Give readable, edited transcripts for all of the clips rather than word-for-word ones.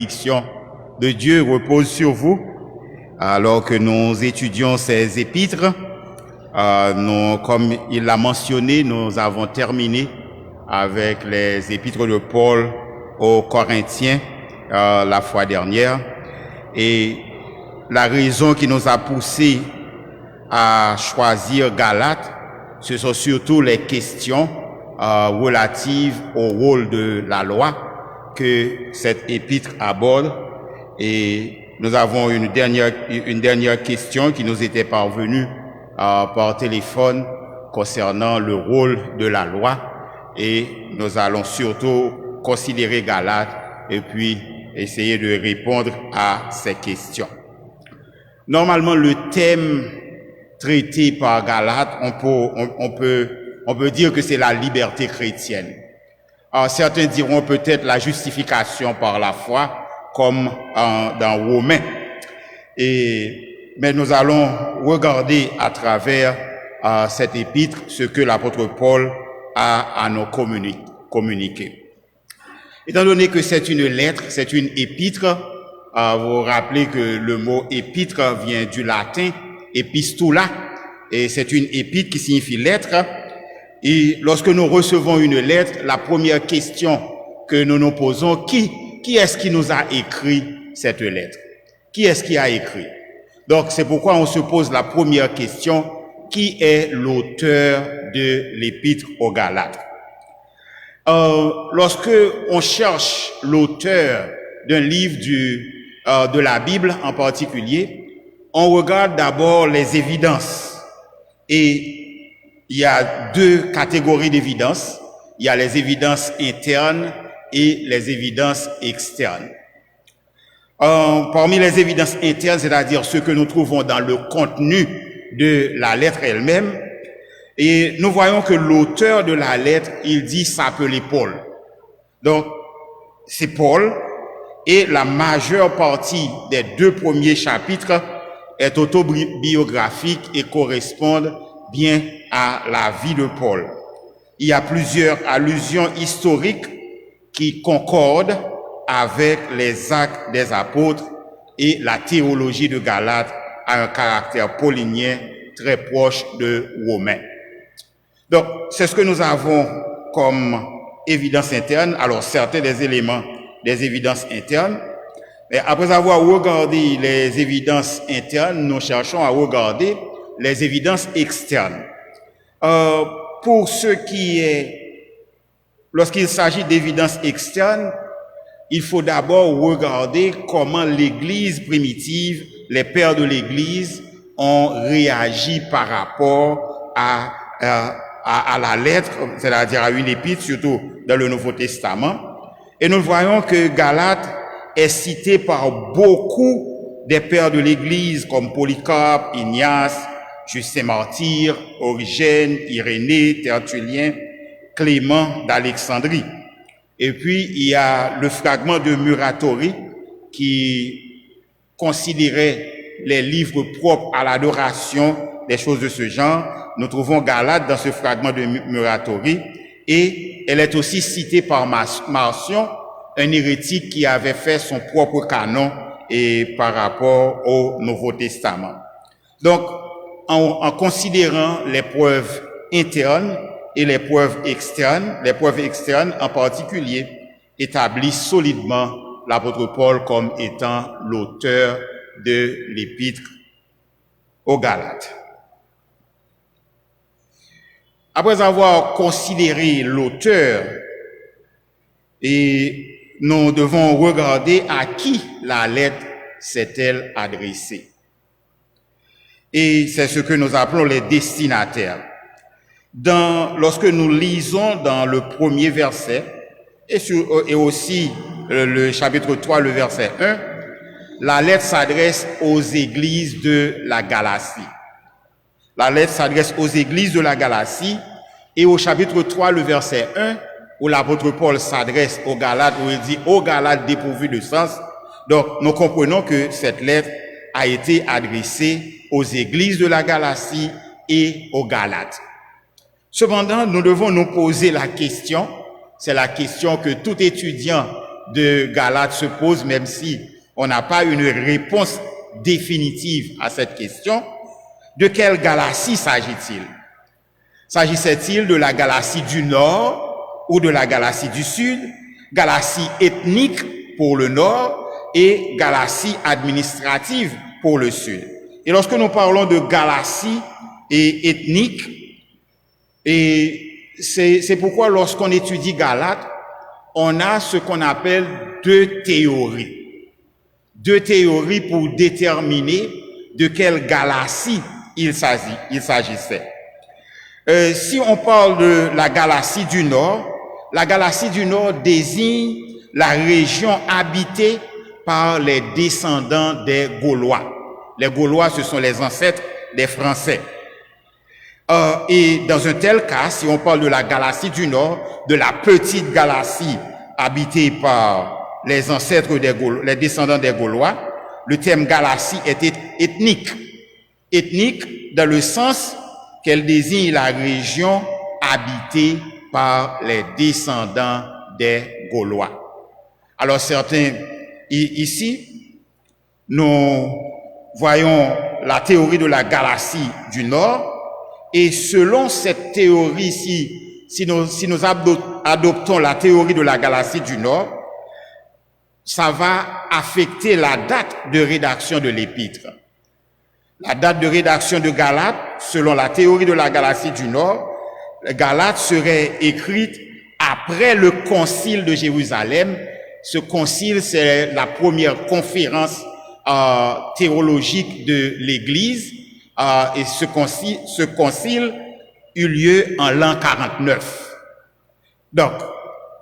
bénédiction de Dieu repose sur vous alors que nous étudions ces épîtres. Comme il l'a mentionné, nous avons terminé avec les épîtres de Paul aux Corinthiens la fois dernière. Et la raison qui nous a poussé à choisir Galates, ce sont surtout les questions relatives au rôle de la loi que cette épître aborde. Et nous avons une dernière question qui nous était parvenue par téléphone concernant le rôle de la loi. Et nous allons surtout considérer Galates et puis essayer de répondre à ces questions. Normalement, le thème traité par Galates, on peut dire que c'est la liberté chrétienne. Alors, certains diront peut-être la justification par la foi, comme dans Romains. Mais nous allons regarder à travers cet épître ce que l'apôtre Paul a à nous communiquer. Étant donné que c'est une lettre, c'est une épître, vous vous rappelez que le mot épître vient du latin epistula, et c'est une épître qui signifie lettre. Et lorsque nous recevons une lettre, la première question que nous nous posons, qui est-ce qui nous a écrit cette lettre? Qui est-ce qui a écrit? Donc c'est pourquoi on se pose la première question, qui est l'auteur de l'épître aux Galates? Lorsque on cherche l'auteur d'un livre de la Bible en particulier, on regarde d'abord les évidences. Et il y a deux catégories d'évidences. Il y a les évidences internes et les évidences externes. Parmi les évidences internes, c'est-à-dire ce que nous trouvons dans le contenu de la lettre elle-même, et nous voyons que l'auteur de la lettre, il dit s'appeler Paul. Donc, c'est Paul, et la majeure partie des deux premiers chapitres est autobiographique et correspondent bien à la vie de Paul. Il y a plusieurs allusions historiques qui concordent avec les actes des apôtres, et la théologie de Galates a un caractère paulinien très proche de Romains. Donc, c'est ce que nous avons comme évidence interne. Alors, certains des éléments des évidences internes. Et après avoir regardé les évidences internes, nous cherchons à regarder les évidences externes. Pour ce qui est, lorsqu'il s'agit d'évidences externes, il faut d'abord regarder comment l'Église primitive, les pères de l'Église, ont réagi par rapport à la lettre, c'est-à-dire à une épître, surtout dans le Nouveau Testament. Et nous voyons que Galates est cité par beaucoup des pères de l'Église comme Polycarpe, Ignace, Justin Martyr, Origène, Irénée, Tertullien, Clément d'Alexandrie. Et puis, il y a le fragment de Muratori qui considérait les livres propres à l'adoration, des choses de ce genre. Nous trouvons Galates dans ce fragment de Muratori, et elle est aussi citée par Marcion, un hérétique qui avait fait son propre canon et par rapport au Nouveau Testament. Donc, en considérant les preuves internes et les preuves externes en particulier, établissent solidement l'apôtre Paul comme étant l'auteur de l'épître aux Galates. Après avoir considéré l'auteur, et nous devons regarder à qui la lettre s'est-elle adressée. Et c'est ce que nous appelons les destinataires. Lorsque nous lisons dans le premier verset, et aussi le chapitre 3, le verset 1, la lettre s'adresse aux églises de la Galatie. La lettre s'adresse aux églises de la Galatie, et au chapitre 3, le verset 1, où l'apôtre Paul s'adresse aux Galates, où il dit « aux Galates dépourvus de sens ». Donc, nous comprenons que cette lettre a été adressée aux églises de la Galatie et aux Galates. Cependant, nous devons nous poser la question, c'est la question que tout étudiant de Galates se pose, même si on n'a pas une réponse définitive à cette question. De quelle Galatie s'agit-il? S'agissait-il de la Galatie du Nord ou de la Galatie du Sud? Galatie ethnique pour le Nord et Galatie administrative pour le Sud. Et lorsque nous parlons de Galatie et ethnique, et c'est pourquoi lorsqu'on étudie Galates, on a ce qu'on appelle deux théories. Deux théories pour déterminer de quelle Galatie il s'agissait. Si on parle de la Galatie du Nord, la Galatie du Nord désigne la région habitée par les descendants des Gaulois. Les Gaulois, ce sont les ancêtres des Français. Et dans un tel cas, si on parle de la Galatie du Nord, de la petite Galatie habitée par les ancêtres des Gaulois, les descendants des Gaulois, le terme Galatie est ethnique. Ethnique dans le sens qu'elle désigne la région habitée par les descendants des Gaulois. Alors certains, ici, nous voyons la théorie de la Galatie du Nord, et selon cette théorie, si nous adoptons la théorie de la Galatie du Nord, ça va affecter la date de rédaction de l'épître. La date de rédaction de Galates, selon la théorie de la Galatie du Nord, Galates serait écrite après le concile de Jérusalem. Ce concile, c'est la première conférence théologique de l'Église, et ce concile eut lieu en l'an 49. Donc,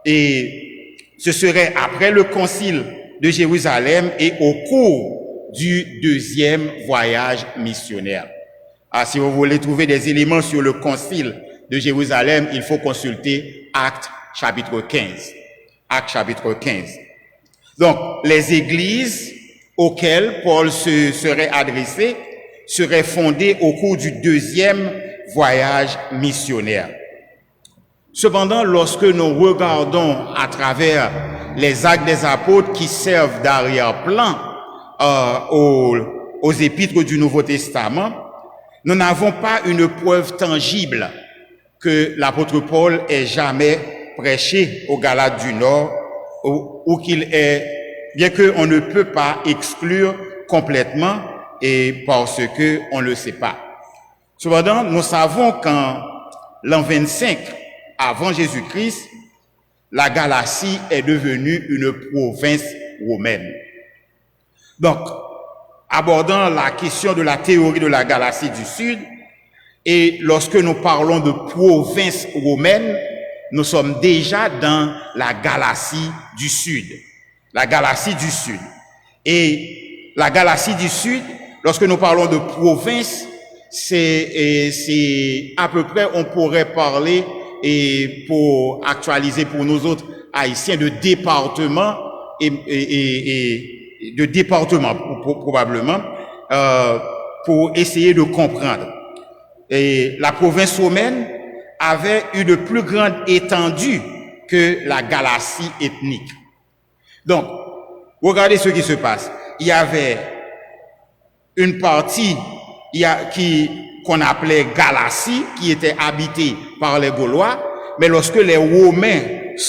et ce serait après le concile de Jérusalem et au cours du deuxième voyage missionnaire. Si vous voulez trouver des éléments sur le concile de Jérusalem, il faut consulter Actes chapitre 15. Actes chapitre 15. Donc, les églises auxquelles Paul se serait adressé seraient fondées au cours du deuxième voyage missionnaire. Cependant, lorsque nous regardons à travers les actes des apôtres qui servent d'arrière-plan aux épîtres du Nouveau Testament, nous n'avons pas une preuve tangible que l'apôtre Paul ait jamais prêché aux Galates du Nord ou qu'il ait, bien qu'on ne peut pas exclure complètement et parce que on ne le sait pas. Cependant, nous savons qu'en l'an 25 avant Jésus-Christ, la Galatie est devenue une province romaine. Donc, abordant la question de la théorie de la Galatie du Sud, et lorsque nous parlons de province romaine, nous sommes déjà dans la Galatie du Sud. La Galatie du Sud. Et la Galatie du Sud, lorsque nous parlons de province, c'est à peu près, on pourrait parler, et pour actualiser pour nous autres haïtiens, de département et de département probablement, pour essayer de comprendre. Et la province romaine avait une plus grande étendue que la Galatie ethnique. Donc, regardez ce qui se passe. Il y avait une partie qu'on appelait Galatie, qui était habitée par les Gaulois, mais lorsque les Romains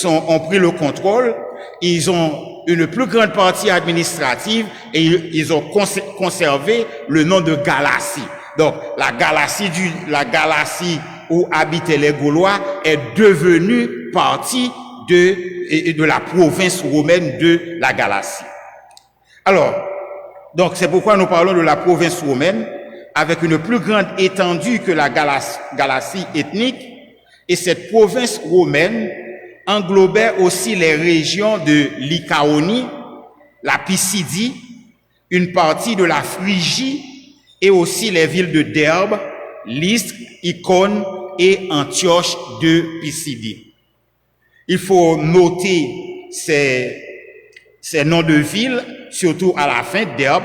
ont pris le contrôle, ils ont une plus grande partie administrative et ils ont conservé le nom de Galatie. Donc, la Galatie où habitaient les Gaulois est devenue partie de la province romaine de la Galatie. Alors, donc c'est pourquoi nous parlons de la province romaine avec une plus grande étendue que la Galatie ethnique, et cette province romaine englobait aussi les régions de l'Icaonie, la Pisidie, une partie de la Phrygie et aussi les villes de Derbe, Lystre, Icône et Antioche de Pisidie. Il faut noter ces noms de villes, surtout à la fin, Derbe,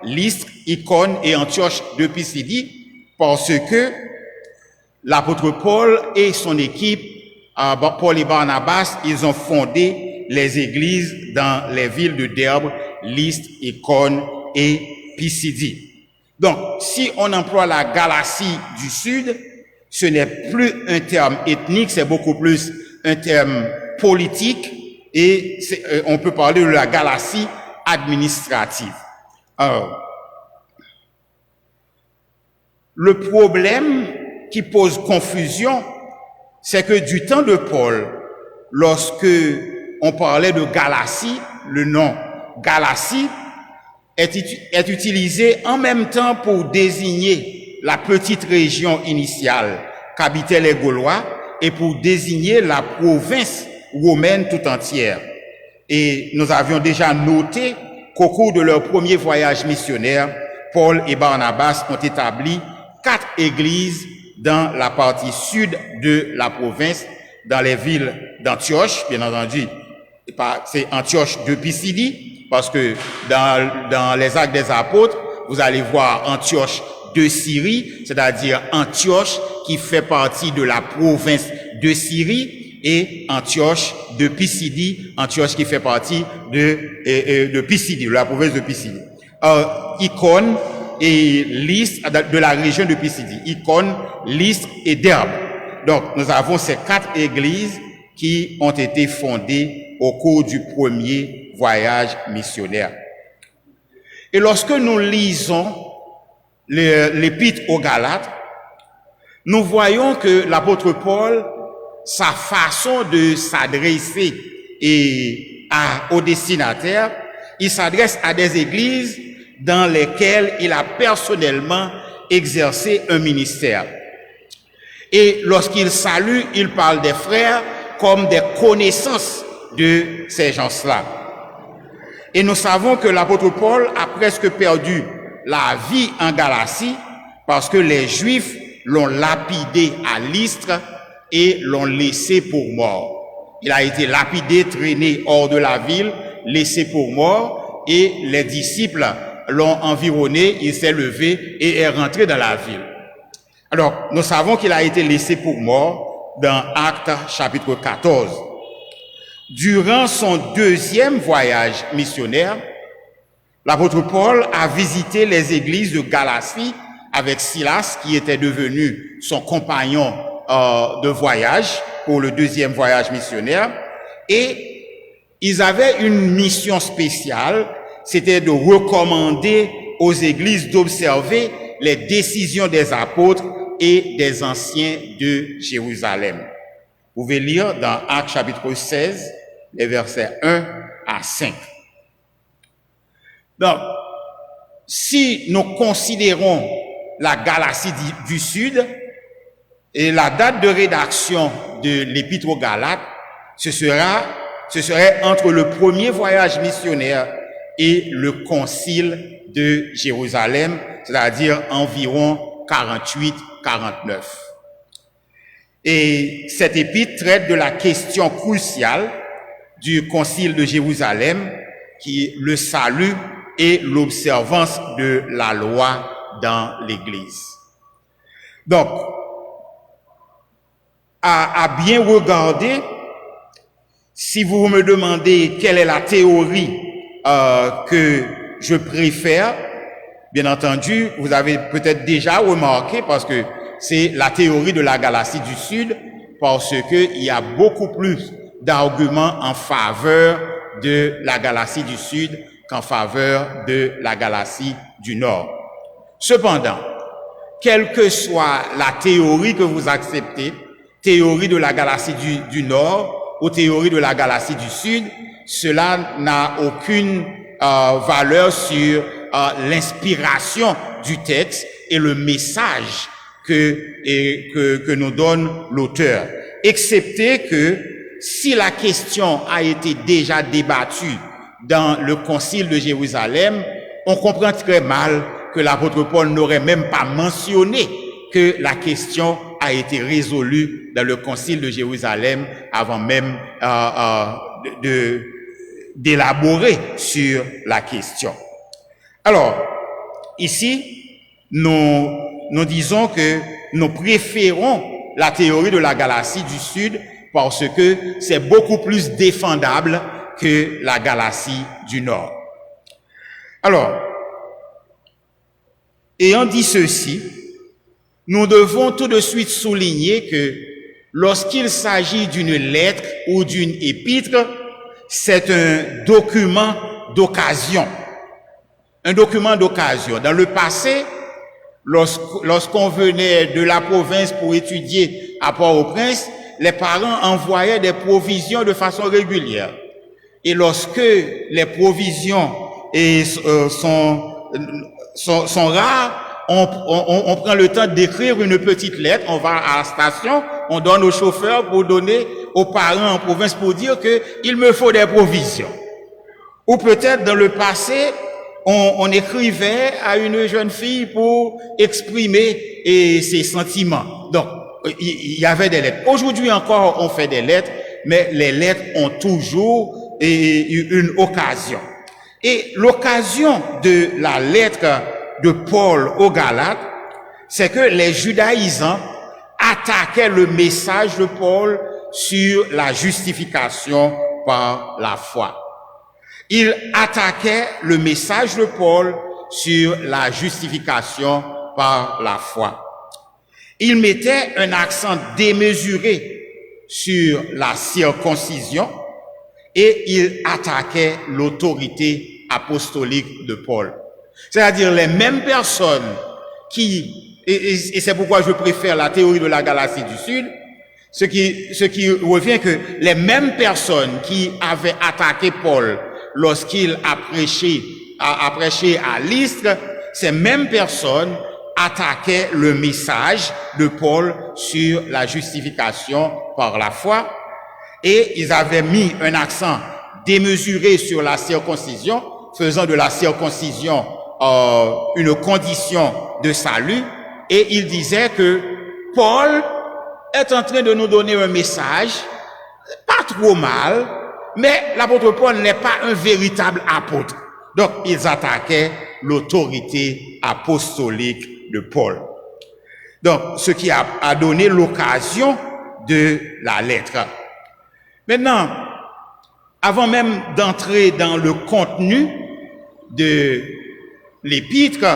Lystre, Icône et Antioche de Pisidie, parce que l'apôtre Paul et son équipe, Paul et Barnabas, ils ont fondé les églises dans les villes de Derbe, Lystre, Icône et Pisidie. Donc, si on emploie la Galatie du Sud, ce n'est plus un terme ethnique, c'est beaucoup plus un terme politique et on peut parler de la Galatie administrative. Alors, le problème qui pose confusion, c'est que du temps de Paul, lorsque on parlait de Galatie, le nom Galatie est utilisé en même temps pour désigner la petite région initiale qu'habitaient les Gaulois et pour désigner la province romaine tout entière. Et nous avions déjà noté qu'au cours de leur premier voyage missionnaire, Paul et Barnabas ont établi 4 églises dans la partie sud de la province, dans les villes d'Antioche, bien entendu, c'est Antioche de Pisidie, parce que dans les Actes des Apôtres, vous allez voir Antioche de Syrie, c'est-à-dire Antioche qui fait partie de la province de Syrie, et Antioche de Pisidie, Antioche qui fait partie de Pisidie, de la province de Pisidie. Icône et Lystre de la région de Pisidie, Icône, Lystre et Derbe. Donc, nous avons ces 4 églises qui ont été fondées au cours du premier voyage missionnaire. Et lorsque nous lisons l'épître aux Galates, nous voyons que l'apôtre Paul, sa façon de s'adresser aux destinataires, il s'adresse à des églises dans lesquelles il a personnellement exercé un ministère. Et lorsqu'il salue, il parle des frères comme des connaissances de ces gens-là. Et nous savons que l'apôtre Paul a presque perdu la vie en Galatie parce que les Juifs l'ont lapidé à Lystre et l'ont laissé pour mort. Il a été lapidé, traîné hors de la ville, laissé pour mort, et les disciples l'ont environné, il s'est levé et est rentré dans la ville. Alors, nous savons qu'il a été laissé pour mort dans Actes chapitre 14. Durant son deuxième voyage missionnaire, l'apôtre Paul a visité les églises de Galatie avec Silas, qui était devenu son compagnon de voyage pour le deuxième voyage missionnaire, et ils avaient une mission spéciale, c'était de recommander aux églises d'observer les décisions des apôtres et des anciens de Jérusalem. Vous pouvez lire dans Actes chapitre 16, les versets 1 à 5. Donc, si nous considérons la Galatie du Sud, et la date de rédaction de l'Épître aux Galates, ce serait entre le premier voyage missionnaire et le concile de Jérusalem, c'est-à-dire environ 48-49. Et cette épître traite de la question cruciale du concile de Jérusalem, qui est le salut et l'observance de la loi dans l'Église. Donc, à bien regarder, si vous me demandez quelle est la théorie que je préfère, bien entendu, vous avez peut-être déjà remarqué, parce que c'est la théorie de la Galatie du Sud, parce qu'il y a beaucoup plus d'arguments en faveur de la Galatie du Sud qu'en faveur de la Galatie du Nord. Cependant, quelle que soit la théorie que vous acceptez, théorie de la Galatie du Nord ou théorie de la Galatie du Sud, cela n'a aucune valeur sur l'inspiration du texte et le message que nous donne l'auteur, excepté que si la question a été déjà débattue dans le concile de Jérusalem, on comprend très mal que l'apôtre Paul n'aurait même pas mentionné que la question a été résolue dans le concile de Jérusalem avant même d'élaborer sur la question. Alors, ici, nous disons que nous préférons la théorie de la Galatie du Sud parce que c'est beaucoup plus défendable que la Galatie du Nord. Alors, ayant dit ceci, nous devons tout de suite souligner que lorsqu'il s'agit d'une lettre ou d'une épître, c'est un document d'occasion. Un document d'occasion. Dans le passé, lorsqu'on venait de la province pour étudier à Port-au-Prince, les parents envoyaient des provisions de façon régulière. Et lorsque les provisions sont rares, on prend le temps d'écrire une petite lettre, on va à la station, on donne au chauffeur pour donner aux parents en province pour dire que il me faut des provisions. Ou peut-être dans le passé, on écrivait à une jeune fille pour exprimer ses sentiments. Donc, il y avait des lettres. Aujourd'hui encore, on fait des lettres, mais les lettres ont toujours une occasion. Et l'occasion de la lettre de Paul aux Galates, c'est que les judaïsants attaquaient le message de Paul sur la justification par la foi. Ils attaquaient le message de Paul sur la justification par la foi. Ils mettaient un accent démesuré sur la circoncision et ils attaquaient l'autorité apostolique de Paul. C'est-à-dire les mêmes personnes qui, et c'est pourquoi je préfère la théorie de la Galatie du Sud, ce qui revient que les mêmes personnes qui avaient attaqué Paul lorsqu'il a prêché à Lystre, ces mêmes personnes attaquaient le message de Paul sur la justification par la foi et ils avaient mis un accent démesuré sur la circoncision, faisant de la circoncision une condition de salut, et ils disaient que Paul est en train de nous donner un message pas trop mal, mais l'apôtre Paul n'est pas un véritable apôtre. Donc, ils attaquaient l'autorité apostolique de Paul. Donc, ce qui a donné l'occasion de la lettre. Maintenant, avant même d'entrer dans le contenu de l'épître,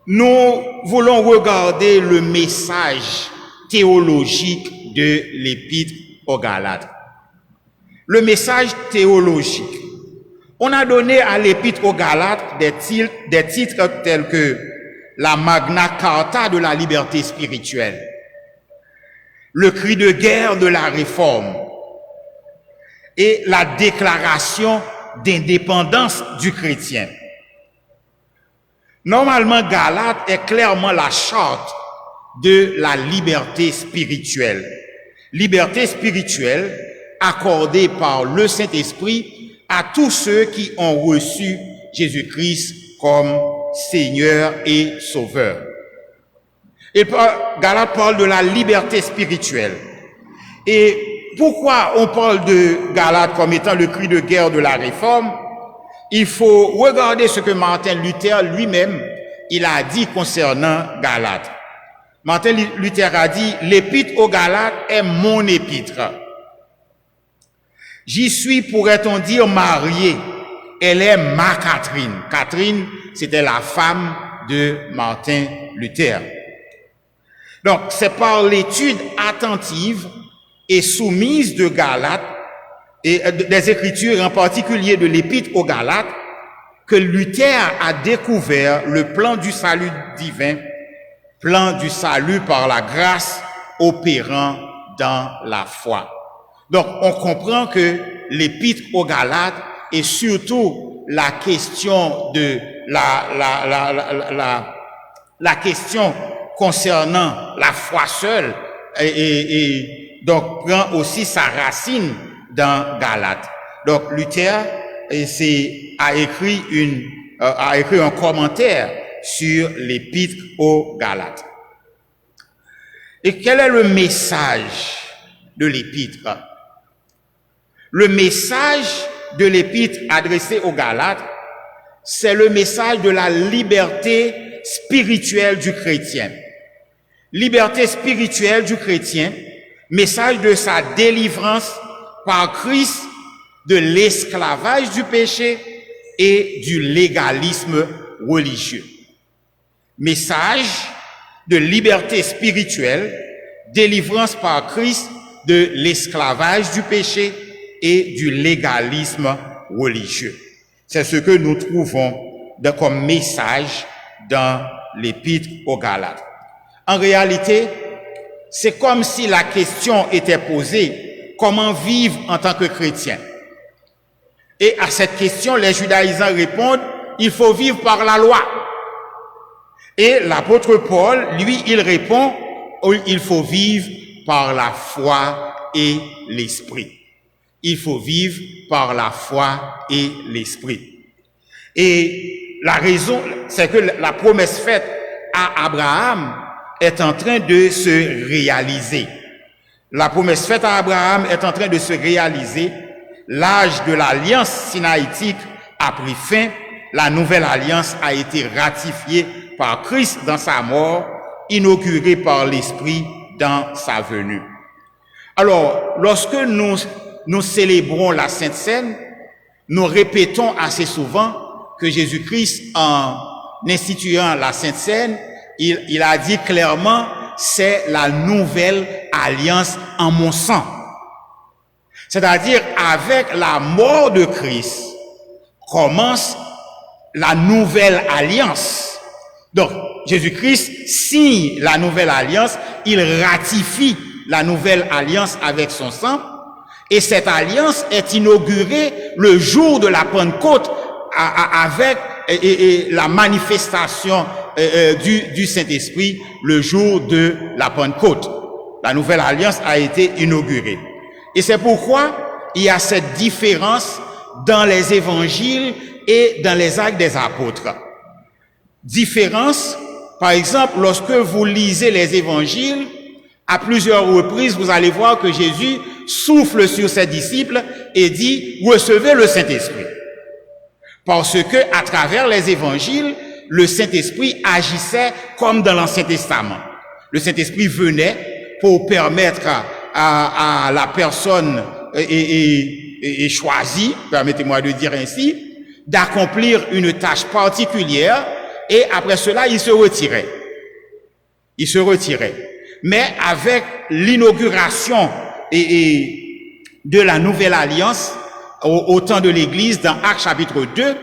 nous voulons regarder le message théologique de l'épître aux Galates. Le message théologique. On a donné à l'épître aux Galates des titres tels que la Magna Carta de la liberté spirituelle, le cri de guerre de la réforme et la déclaration d'indépendance du chrétien. Normalement, Galate est clairement la charte de la liberté spirituelle. Liberté spirituelle accordée par le Saint-Esprit à tous ceux qui ont reçu Jésus-Christ comme Seigneur et Sauveur. Et Galate parle de la liberté spirituelle. Et pourquoi on parle de Galate comme étant le cri de guerre de la réforme? Il faut regarder ce que Martin Luther lui-même, il a dit concernant Galate. Martin Luther a dit, l'épître aux Galates est mon épître. J'y suis, pourrait-on dire, marié. Elle est ma Catherine. Catherine, c'était la femme de Martin Luther. Donc, c'est par l'étude attentive et soumise de Galates et des Écritures, en particulier de l'Épître aux Galates, que Luther a découvert le plan du salut divin, plan du salut par la grâce opérant dans la foi. Donc, on comprend que l'Épître aux Galates est surtout la question de la question concernant la foi seule et donc prend aussi sa racine dans Galates. Donc Luther a écrit un commentaire sur l'épître aux Galates. Et quel est le message de l'épître? Le message de l'épître adressé aux Galates, c'est le message de la liberté spirituelle du chrétien. Liberté spirituelle du chrétien, message de sa délivrance par Christ de l'esclavage du péché et du légalisme religieux. Message de liberté spirituelle, délivrance par Christ de l'esclavage du péché et du légalisme religieux. C'est ce que nous trouvons comme message dans l'épître aux Galates. En réalité, c'est comme si la question était posée, comment vivre en tant que chrétien? Et à cette question, les judaïsants répondent, il faut vivre par la loi. Et l'apôtre Paul, lui, il répond, il faut vivre par la foi et l'esprit. Il faut vivre par la foi et l'esprit. Et la raison, c'est que la promesse faite à Abraham est en train de se réaliser. La promesse faite à Abraham est en train de se réaliser. L'âge de l'alliance sinaïtique a pris fin. La nouvelle alliance a été ratifiée par Christ dans sa mort, inaugurée par l'Esprit dans sa venue. Alors, lorsque nous célébrons la Sainte Seine, nous répétons assez souvent que Jésus-Christ, en instituant la Sainte Seine, il a dit clairement, c'est la nouvelle alliance en mon sang. C'est-à-dire, avec la mort de Christ, commence la nouvelle alliance. Donc, Jésus-Christ signe la nouvelle alliance, il ratifie la nouvelle alliance avec son sang, et cette alliance est inaugurée le jour de la Pentecôte avec la manifestation du Saint-Esprit le jour de la Pentecôte. La nouvelle alliance a été inaugurée. Et c'est pourquoi il y a cette différence dans les évangiles et dans les actes des apôtres. Différence, par exemple, lorsque vous lisez les évangiles, à plusieurs reprises, vous allez voir que Jésus souffle sur ses disciples et dit « Recevez le Saint-Esprit ». Parce que, à travers les évangiles, le Saint-Esprit agissait comme dans l'Ancien Testament. Le Saint-Esprit venait pour permettre à la personne choisie, permettez-moi de dire ainsi, d'accomplir une tâche particulière, et après cela, il se retirait. Il se retirait. Mais avec l'inauguration de la nouvelle alliance au temps de l'Église, dans Actes chapitre 2,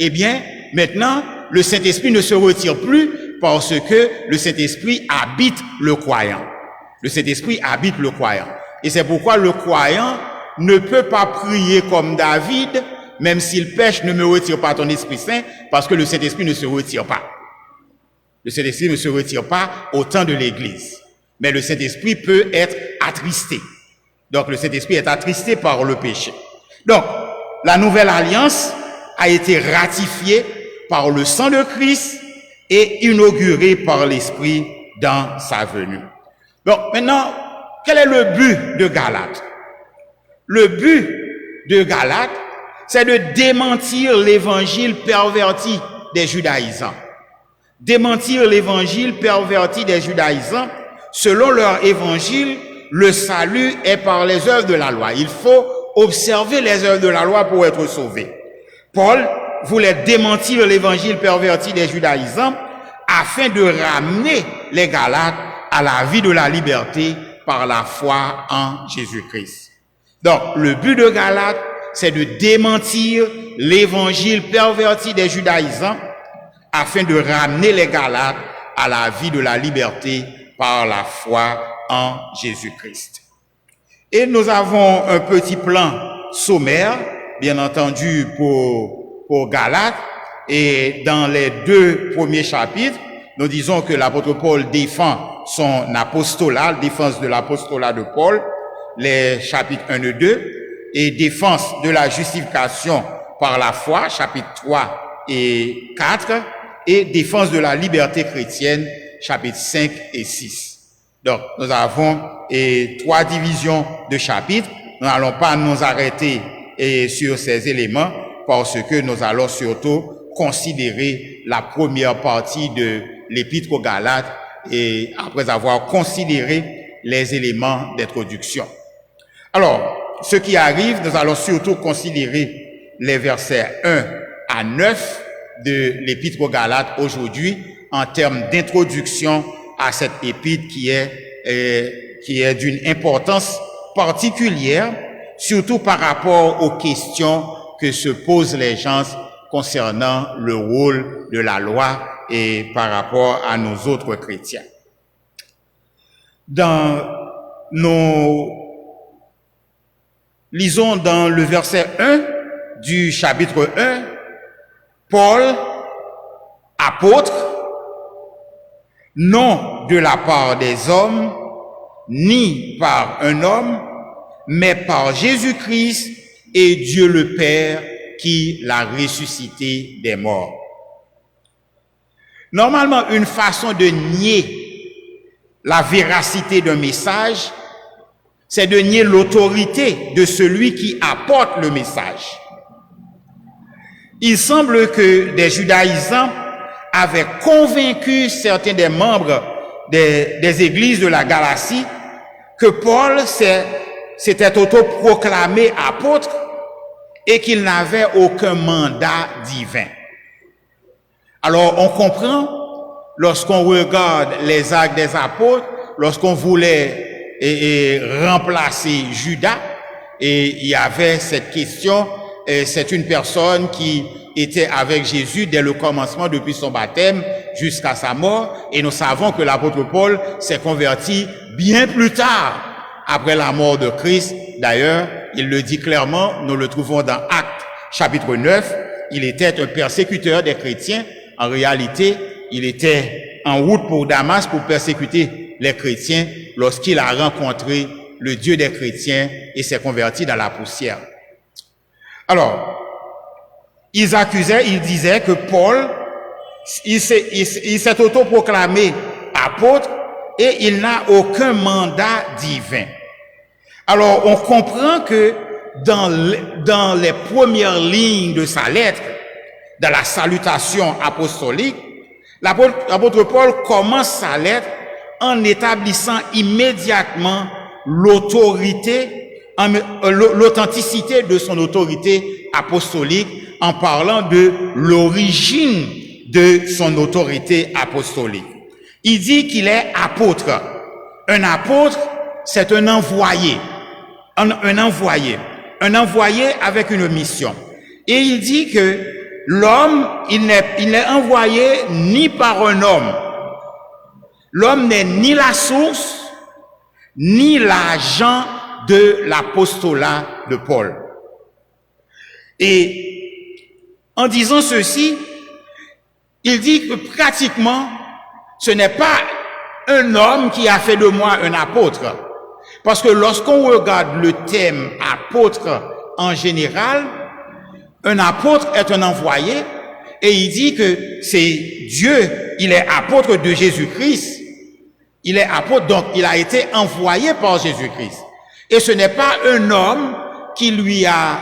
eh bien, maintenant, le Saint-Esprit ne se retire plus parce que le Saint-Esprit habite le croyant. Le Saint-Esprit habite le croyant. Et c'est pourquoi le croyant ne peut pas prier comme David, même s'il pêche, ne me retire pas ton Esprit Saint, parce que le Saint-Esprit ne se retire pas. Le Saint-Esprit ne se retire pas au temps de l'Église. Mais le Saint-Esprit peut être attristé. Donc le Saint-Esprit est attristé par le péché. Donc, la nouvelle alliance a été ratifiée par le sang de Christ et inaugurée par l'Esprit dans sa venue. Donc maintenant, quel est le but de Galates? Le but de Galates, c'est de démentir l'évangile perverti des judaïsants. Démentir l'évangile perverti des judaïsants. Selon leur évangile, le salut est par les œuvres de la loi. Il faut observer les œuvres de la loi pour être sauvé. Paul voulait démentir l'évangile perverti des judaïsants afin de ramener les Galates à la vie de la liberté par la foi en Jésus-Christ. Donc, le but de Galates, c'est de démentir l'évangile perverti des judaïsants afin de ramener les Galates à la vie de la liberté par la foi en Jésus-Christ. Et nous avons un petit plan sommaire, bien entendu, pour Galates. Et dans les 2 premiers chapitres, nous disons que l'apôtre Paul défend son apostolat, défense de l'apostolat de Paul, les chapitres 1 et 2, et défense de la justification par la foi, chapitres 3 et 4, et défense de la liberté chrétienne, chapitres 5 et 6. Donc, nous avons 3 divisions de chapitres. Nous n'allons pas nous arrêter sur ces éléments parce que nous allons surtout considérer la première partie de l'épître aux Galates et après avoir considéré les éléments d'introduction. Alors, ce qui arrive, nous allons surtout considérer les versets 1 à 9 de l'Épître aux Galates aujourd'hui en termes d'introduction à cette épître qui est d'une importance particulière, surtout par rapport aux questions que se posent les gens concernant le rôle de la loi et par rapport à nos autres chrétiens. Lisons dans le verset 1 du chapitre 1, Paul, apôtre, non de la part des hommes, ni par un homme, mais par Jésus-Christ et Dieu le Père qui l'a ressuscité des morts. Normalement, une façon de nier la véracité d'un message, c'est de nier l'autorité de celui qui apporte le message. Il semble que des judaïsants avaient convaincu certains des membres des églises de la Galatie que Paul s'était autoproclamé apôtre et qu'il n'avait aucun mandat divin. Alors on comprend, lorsqu'on regarde les actes des apôtres, lorsqu'on voulait remplacer Judas, et il y avait cette question, c'est une personne qui était avec Jésus dès le commencement, depuis son baptême jusqu'à sa mort, et nous savons que l'apôtre Paul s'est converti bien plus tard, après la mort de Christ. D'ailleurs, il le dit clairement, nous le trouvons dans Actes chapitre 9, il était un persécuteur des chrétiens. En réalité, il était en route pour Damas pour persécuter les chrétiens lorsqu'il a rencontré le Dieu des chrétiens et s'est converti dans la poussière. Alors, ils disaient que Paul, il s'est autoproclamé apôtre et il n'a aucun mandat divin. Alors, on comprend que dans les premières lignes de sa lettre, dans la salutation apostolique, l'apôtre Paul commence sa lettre en établissant immédiatement l'authenticité de son autorité apostolique, en parlant de l'origine de son autorité apostolique. Il dit qu'il est apôtre. Un apôtre, c'est un envoyé. Un envoyé avec une mission. Et il dit que l'homme, il n'est envoyé ni par un homme. L'homme n'est ni la source, ni l'agent de l'apostolat de Paul. Et en disant ceci, il dit que pratiquement, ce n'est pas un homme qui a fait de moi un apôtre. Parce que lorsqu'on regarde le thème apôtre en général, un apôtre est un envoyé, et il dit que c'est Dieu, il est apôtre de Jésus-Christ. Il est apôtre, donc il a été envoyé par Jésus-Christ. Et ce n'est pas un homme qui lui a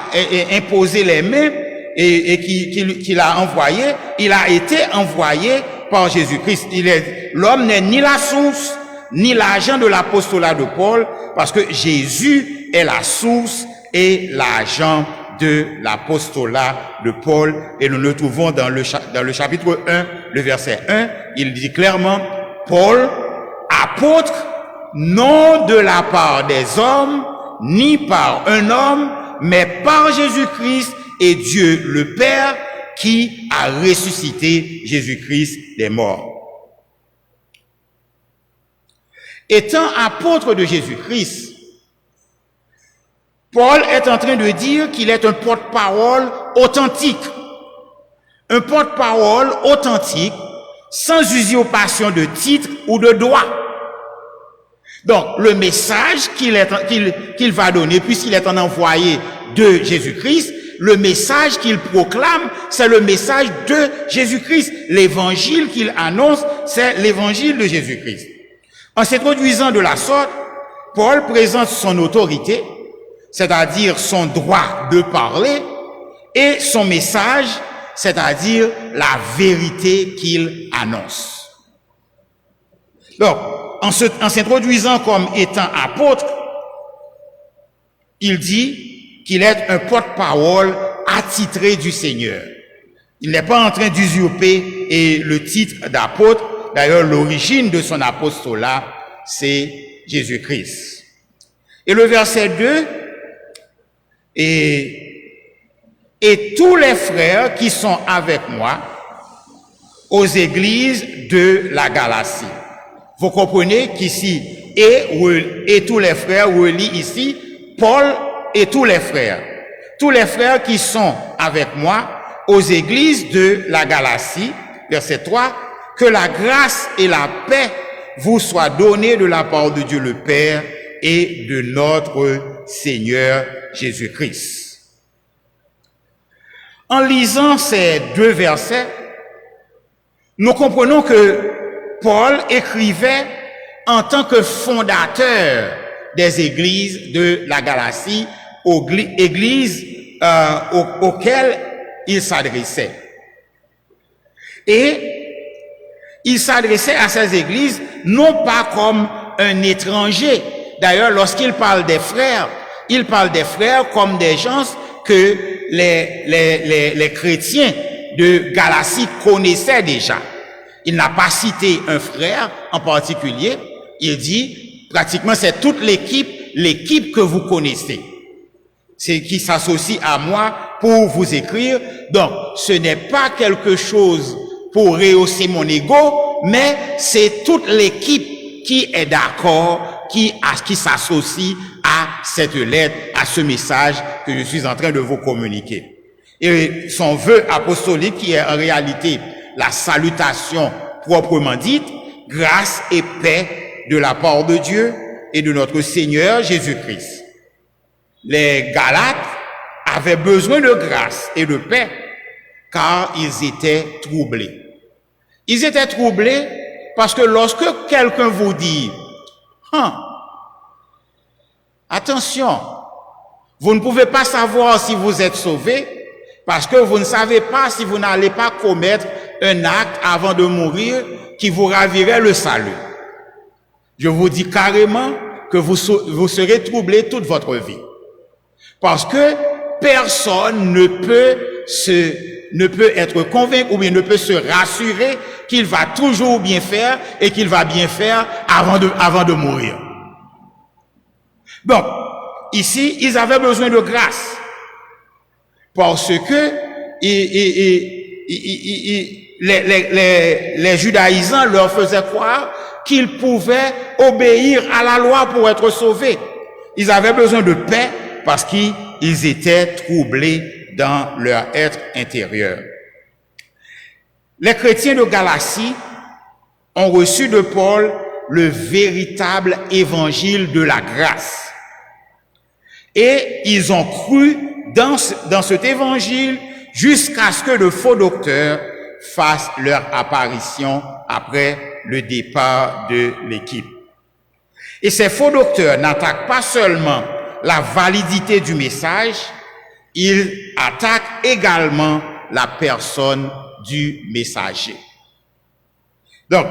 imposé les mains et qui l'a envoyé, il a été envoyé par Jésus-Christ. L'homme n'est ni la source, ni l'agent de l'apostolat de Paul, parce que Jésus est la source et l'agent de l'apostolat de Paul. Et nous le trouvons dans le chapitre 1, le verset 1, il dit clairement, Paul, apôtre, non de la part des hommes, ni par un homme, mais par Jésus-Christ et Dieu le Père qui a ressuscité Jésus-Christ des morts. Étant apôtre de Jésus-Christ, Paul est en train de dire qu'il est un porte-parole authentique. Un porte-parole authentique, sans usurpation de titre ou de droit. Donc, le message qu'il va donner, puisqu'il est un envoyé de Jésus-Christ, le message qu'il proclame, c'est le message de Jésus-Christ. L'évangile qu'il annonce, c'est l'évangile de Jésus-Christ. En s'introduisant de la sorte, Paul présente son autorité, c'est-à-dire son droit de parler, et son message, c'est-à-dire la vérité qu'il annonce. Donc, en s'introduisant comme étant apôtre, il dit qu'il est un porte-parole attitré du Seigneur. Il n'est pas en train d'usurper et le titre d'apôtre. D'ailleurs, l'origine de son apostolat, c'est Jésus-Christ. Et le verset 2, et tous les frères qui sont avec moi aux églises de la Galatie. Vous comprenez qu'ici, et tous les frères relie ici, Paul et tous les frères. Tous les frères qui sont avec moi aux églises de la Galatie, verset 3, que la grâce et la paix vous soient données de la part de Dieu le Père et de notre Seigneur Jésus-Christ. En lisant ces deux versets, nous comprenons que Paul écrivait en tant que fondateur des églises de la Galatie, églises auxquelles il s'adressait. Et il s'adressait à ces églises non pas comme un étranger. D'ailleurs, lorsqu'il parle des frères, il parle des frères comme des gens que les chrétiens de Galatie connaissaient déjà. Il n'a pas cité un frère en particulier. Il dit, pratiquement, c'est toute l'équipe que vous connaissez. C'est qui s'associe à moi pour vous écrire. Donc, ce n'est pas quelque chose pour rehausser mon ego, mais c'est toute l'équipe qui est d'accord, qui s'associe à cette lettre, à ce message que je suis en train de vous communiquer. Et son vœu apostolique, qui est en réalité la salutation proprement dite, grâce et paix de la part de Dieu et de notre Seigneur Jésus-Christ. Les Galates avaient besoin de grâce et de paix car ils étaient troublés. Ils étaient troublés parce que lorsque quelqu'un vous dit attention, vous ne pouvez pas savoir si vous êtes sauvé parce que vous ne savez pas si vous n'allez pas commettre un acte avant de mourir qui vous ravirait le salut. Je vous dis carrément que vous serez troublés toute votre vie. Parce que personne ne peut être convaincu ou bien ne peut se rassurer qu'il va toujours bien faire et qu'il va bien faire avant de mourir. Donc, ici, ils avaient besoin de grâce. Parce que les judaïsants leur faisaient croire qu'ils pouvaient obéir à la loi pour être sauvés. Ils avaient besoin de paix parce qu'ils étaient troublés dans leur être intérieur. Les chrétiens de Galatie ont reçu de Paul le véritable évangile de la grâce. Et ils ont cru dans cet évangile jusqu'à ce que de faux docteurs fassent leur apparition après le départ de l'équipe. Et ces faux docteurs n'attaquent pas seulement la validité du message, ils attaquent également la personne du messager. Donc,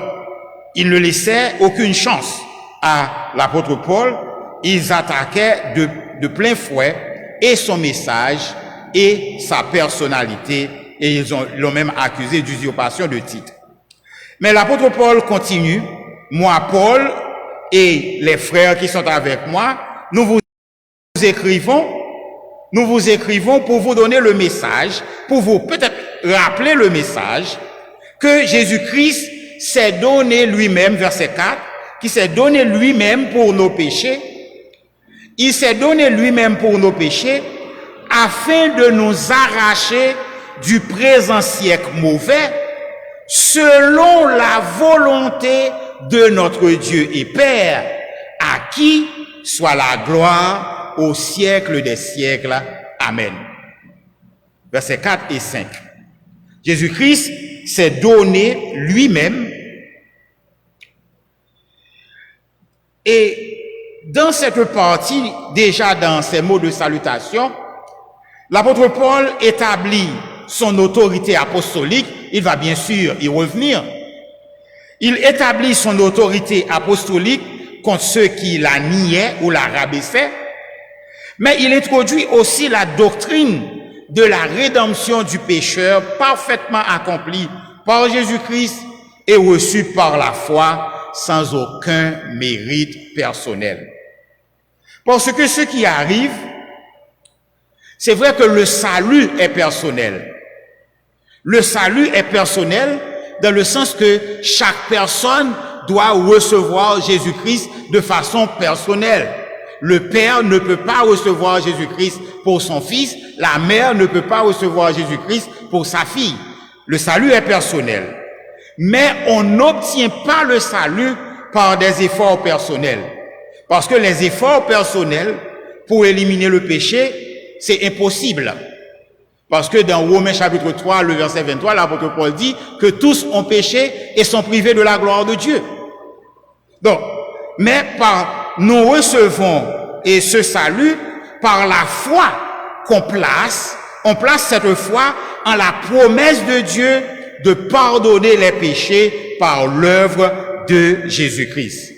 ils ne laissaient aucune chance à l'apôtre Paul, ils attaquaient de plein fouet et son message et sa personnalité, et ils l'ont même accusé d'usurpation de titre. Mais l'apôtre Paul continue, moi Paul et les frères qui sont avec moi, nous vous écrivons pour vous donner le message, pour vous peut-être rappeler le message que Jésus-Christ s'est donné lui-même, verset 4, qui s'est donné lui-même pour nos péchés. Il s'est donné lui-même pour nos péchés afin de nous arracher du présent siècle mauvais selon la volonté de notre Dieu et Père, à qui soit la gloire au siècle des siècles. Amen. Versets 4 et 5. Jésus-Christ s'est donné lui-même et dans cette partie, déjà dans ces mots de salutation, l'apôtre Paul établit son autorité apostolique. Il va bien sûr y revenir. Il établit son autorité apostolique contre ceux qui la niaient ou la rabaissaient. Mais il introduit aussi la doctrine de la rédemption du pécheur parfaitement accomplie par Jésus-Christ et reçue par la foi sans aucun mérite personnel. Parce que ce qui arrive, c'est vrai que le salut est personnel. Le salut est personnel dans le sens que chaque personne doit recevoir Jésus-Christ de façon personnelle. Le père ne peut pas recevoir Jésus-Christ pour son fils, la mère ne peut pas recevoir Jésus-Christ pour sa fille. Le salut est personnel. Mais on n'obtient pas le salut par des efforts personnels. Parce que les efforts personnels pour éliminer le péché, c'est impossible. Parce que dans Romains chapitre 3, le verset 23, l'apôtre Paul dit que tous ont péché et sont privés de la gloire de Dieu. Donc, mais nous recevons et ce salut par la foi on place cette foi en la promesse de Dieu de pardonner les péchés par l'œuvre de Jésus-Christ.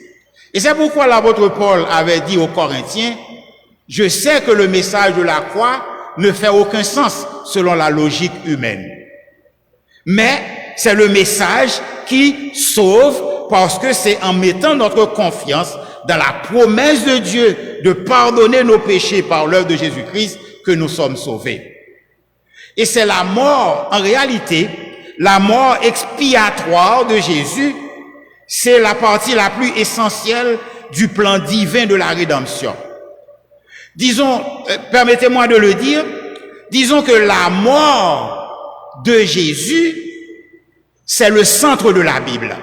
Et c'est pourquoi l'apôtre Paul avait dit aux Corinthiens, je sais que le message de la croix ne fait aucun sens selon la logique humaine. Mais c'est le message qui sauve parce que c'est en mettant notre confiance dans la promesse de Dieu de pardonner nos péchés par l'œuvre de Jésus-Christ que nous sommes sauvés. Et c'est la mort, en réalité, la mort expiatoire de Jésus, c'est la partie la plus essentielle du plan divin de la rédemption. Disons, permettez-moi de le dire, disons que la mort de Jésus, c'est le centre de la Bible.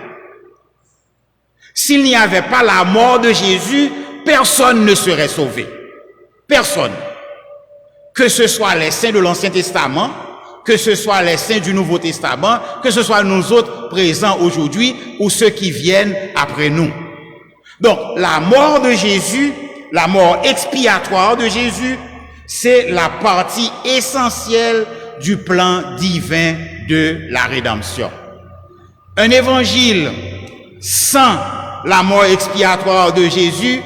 S'il n'y avait pas la mort de Jésus, personne ne serait sauvé. Personne. Que ce soit les saints de l'Ancien Testament, que ce soit les saints du Nouveau Testament, que ce soit nous autres présents aujourd'hui ou ceux qui viennent après nous. Donc, la mort de Jésus, la mort expiatoire de Jésus, c'est la partie essentielle du plan divin de la rédemption. Un évangile sans la mort expiatoire de Jésus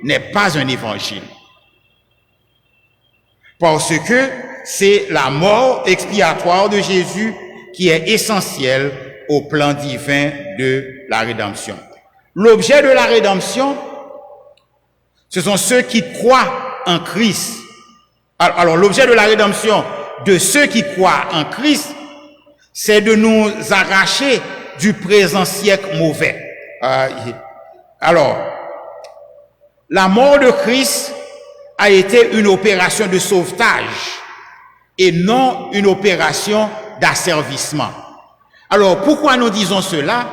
n'est pas un évangile. Parce que c'est la mort expiatoire de Jésus qui est essentielle au plan divin de la rédemption. L'objet de la rédemption, ce sont ceux qui croient en Christ. Alors l'objet de la rédemption de ceux qui croient en Christ, c'est de nous arracher du présent siècle mauvais. Alors, la mort de Christ a été une opération de sauvetage et non une opération d'asservissement. Alors, pourquoi nous disons cela?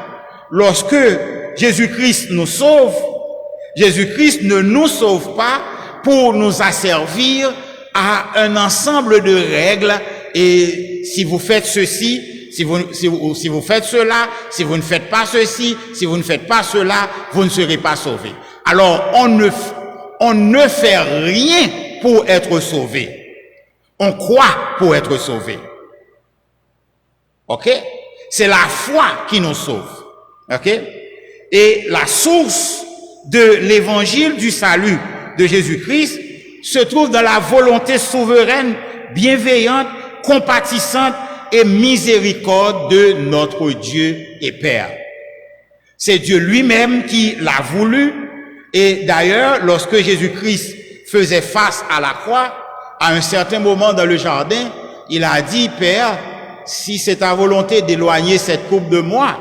Lorsque Jésus-Christ nous sauve, Jésus-Christ ne nous sauve pas pour nous asservir à un ensemble de règles et si vous faites ceci, si vous faites cela, si vous ne faites pas ceci, si vous ne faites pas cela, vous ne serez pas sauvés. Alors, on ne fait rien pour être sauvé. On croit pour être sauvé. Ok? C'est la foi qui nous sauve. Ok? Et la source de l'évangile du salut de Jésus-Christ se trouve dans la volonté souveraine, bienveillante, compatissante et miséricorde de notre Dieu et Père. C'est Dieu lui-même qui l'a voulu. Et d'ailleurs, lorsque Jésus-Christ faisait face à la croix, à un certain moment dans le jardin, il a dit, Père, si c'est ta volonté d'éloigner cette coupe de moi,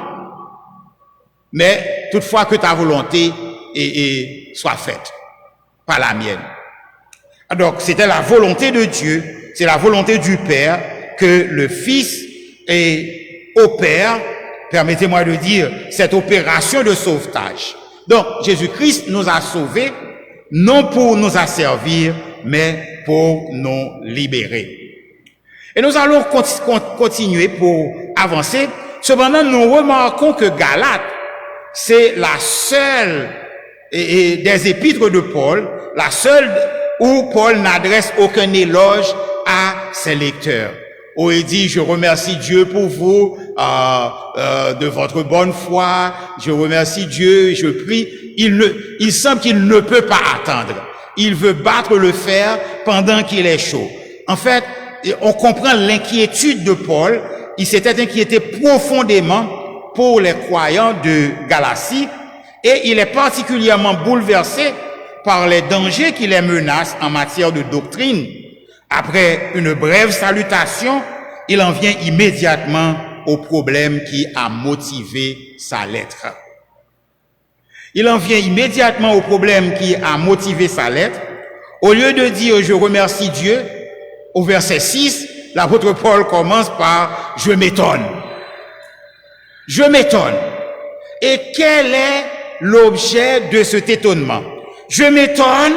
mais toutefois que ta volonté soit faite, pas la mienne. Donc, c'était la volonté de Dieu, c'est la volonté du Père que le Fils opère, permettez-moi de dire, cette opération de sauvetage. Donc, Jésus-Christ nous a sauvés, non pour nous asservir, mais pour nous libérer. Et nous allons continuer pour avancer. Cependant, nous remarquons que Galates, c'est la seule des épîtres de Paul, la seule où Paul n'adresse aucun éloge à ses lecteurs. Où il dit, je remercie Dieu pour vous, de votre bonne foi, je remercie Dieu, je prie. Il semble qu'il ne peut pas attendre il veut battre le fer pendant qu'il est chaud. En fait, on comprend l'inquiétude de Paul. Il s'était inquiété profondément pour les croyants de Galatie et il est particulièrement bouleversé par les dangers qui les menacent en matière de doctrine. Après une brève salutation, il en vient immédiatement au problème qui a motivé sa lettre. Il en vient immédiatement au problème qui a motivé sa lettre. Au lieu de dire « je remercie Dieu », au verset 6, l'apôtre Paul commence par « je m'étonne ». Je m'étonne. Et quel est l'objet de cet étonnement? Je m'étonne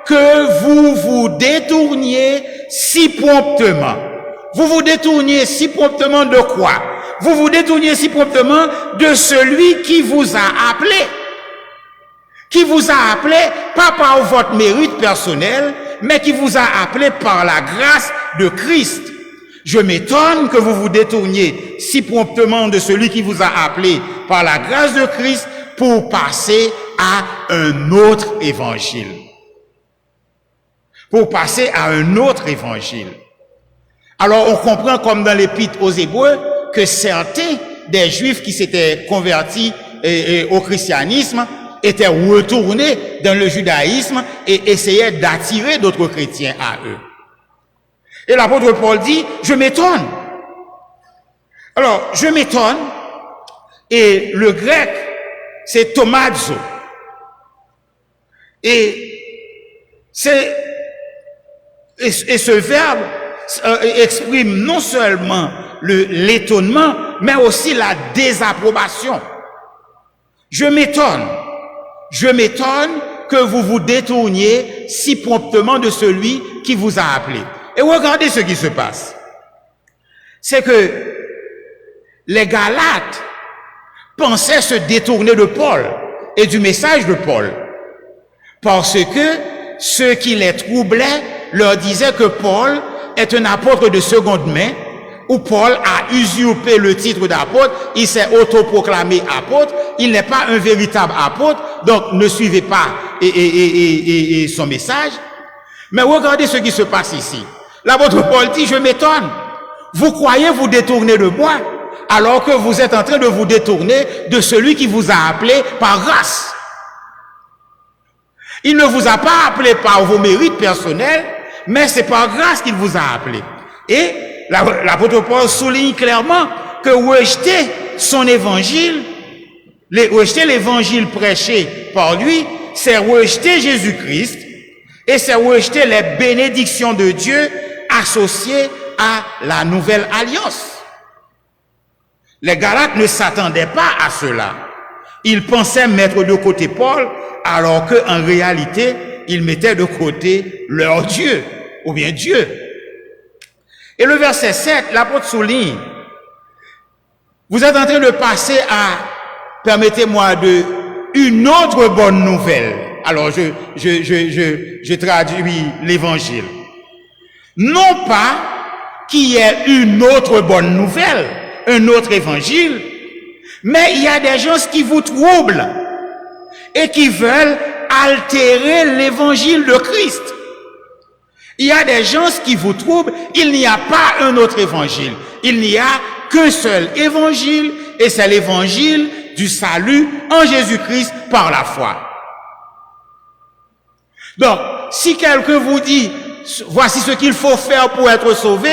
que vous vous détourniez si promptement. Vous vous détourniez si promptement de quoi? Vous vous détourniez si promptement de celui qui vous a appelé. Qui vous a appelé, pas par votre mérite personnel, mais qui vous a appelé par la grâce de Christ. Je m'étonne que vous vous détourniez si promptement de celui qui vous a appelé par la grâce de Christ pour passer à un autre évangile. Pour passer à un autre évangile. Alors on comprend comme dans l'épître aux Hébreux que certains des Juifs qui s'étaient convertis au christianisme étaient retournés dans le judaïsme et essayaient d'attirer d'autres chrétiens à eux. Et l'apôtre Paul dit, je m'étonne. Alors, je m'étonne, et le grec, c'est tomazo. Et ce verbe exprime non seulement l'étonnement, mais aussi la désapprobation. Je m'étonne que vous vous détourniez si promptement de celui qui vous a appelé. Et regardez ce qui se passe. C'est que les Galates pensaient se détourner de Paul et du message de Paul. Parce que ceux qui les troublaient leur disaient que Paul est un apôtre de seconde main, où Paul a usurpé le titre d'apôtre, il s'est autoproclamé apôtre, il n'est pas un véritable apôtre, donc ne suivez pas son message. Mais regardez ce qui se passe ici. L'apôtre Paul dit, je m'étonne. Vous croyez vous détourner de moi, alors que vous êtes en train de vous détourner de celui qui vous a appelé par grâce. Il ne vous a pas appelé par vos mérites personnels, mais c'est par grâce qu'il vous a appelé. Et l'apôtre Paul souligne clairement que rejeter son évangile, rejeter l'évangile prêché par lui, c'est rejeter Jésus-Christ et c'est rejeter les bénédictions de Dieu associées à la nouvelle alliance. Les Galates ne s'attendaient pas à cela. Ils pensaient mettre de côté Paul, alors qu'en réalité, ils mettaient de côté leur Dieu, ou bien Dieu. Et le verset 7, l'apôtre souligne, vous êtes en train de passer à, permettez-moi une autre bonne nouvelle. Alors, je traduis l'évangile. Non pas qu'il y ait une autre bonne nouvelle, un autre évangile, mais il y a des gens qui vous troublent et qui veulent altérer l'évangile de Christ. Il y a des gens qui vous troublent, il n'y a pas un autre évangile. Il n'y a qu'un seul évangile, et c'est l'évangile du salut en Jésus-Christ par la foi. Donc, si quelqu'un vous dit, voici ce qu'il faut faire pour être sauvé,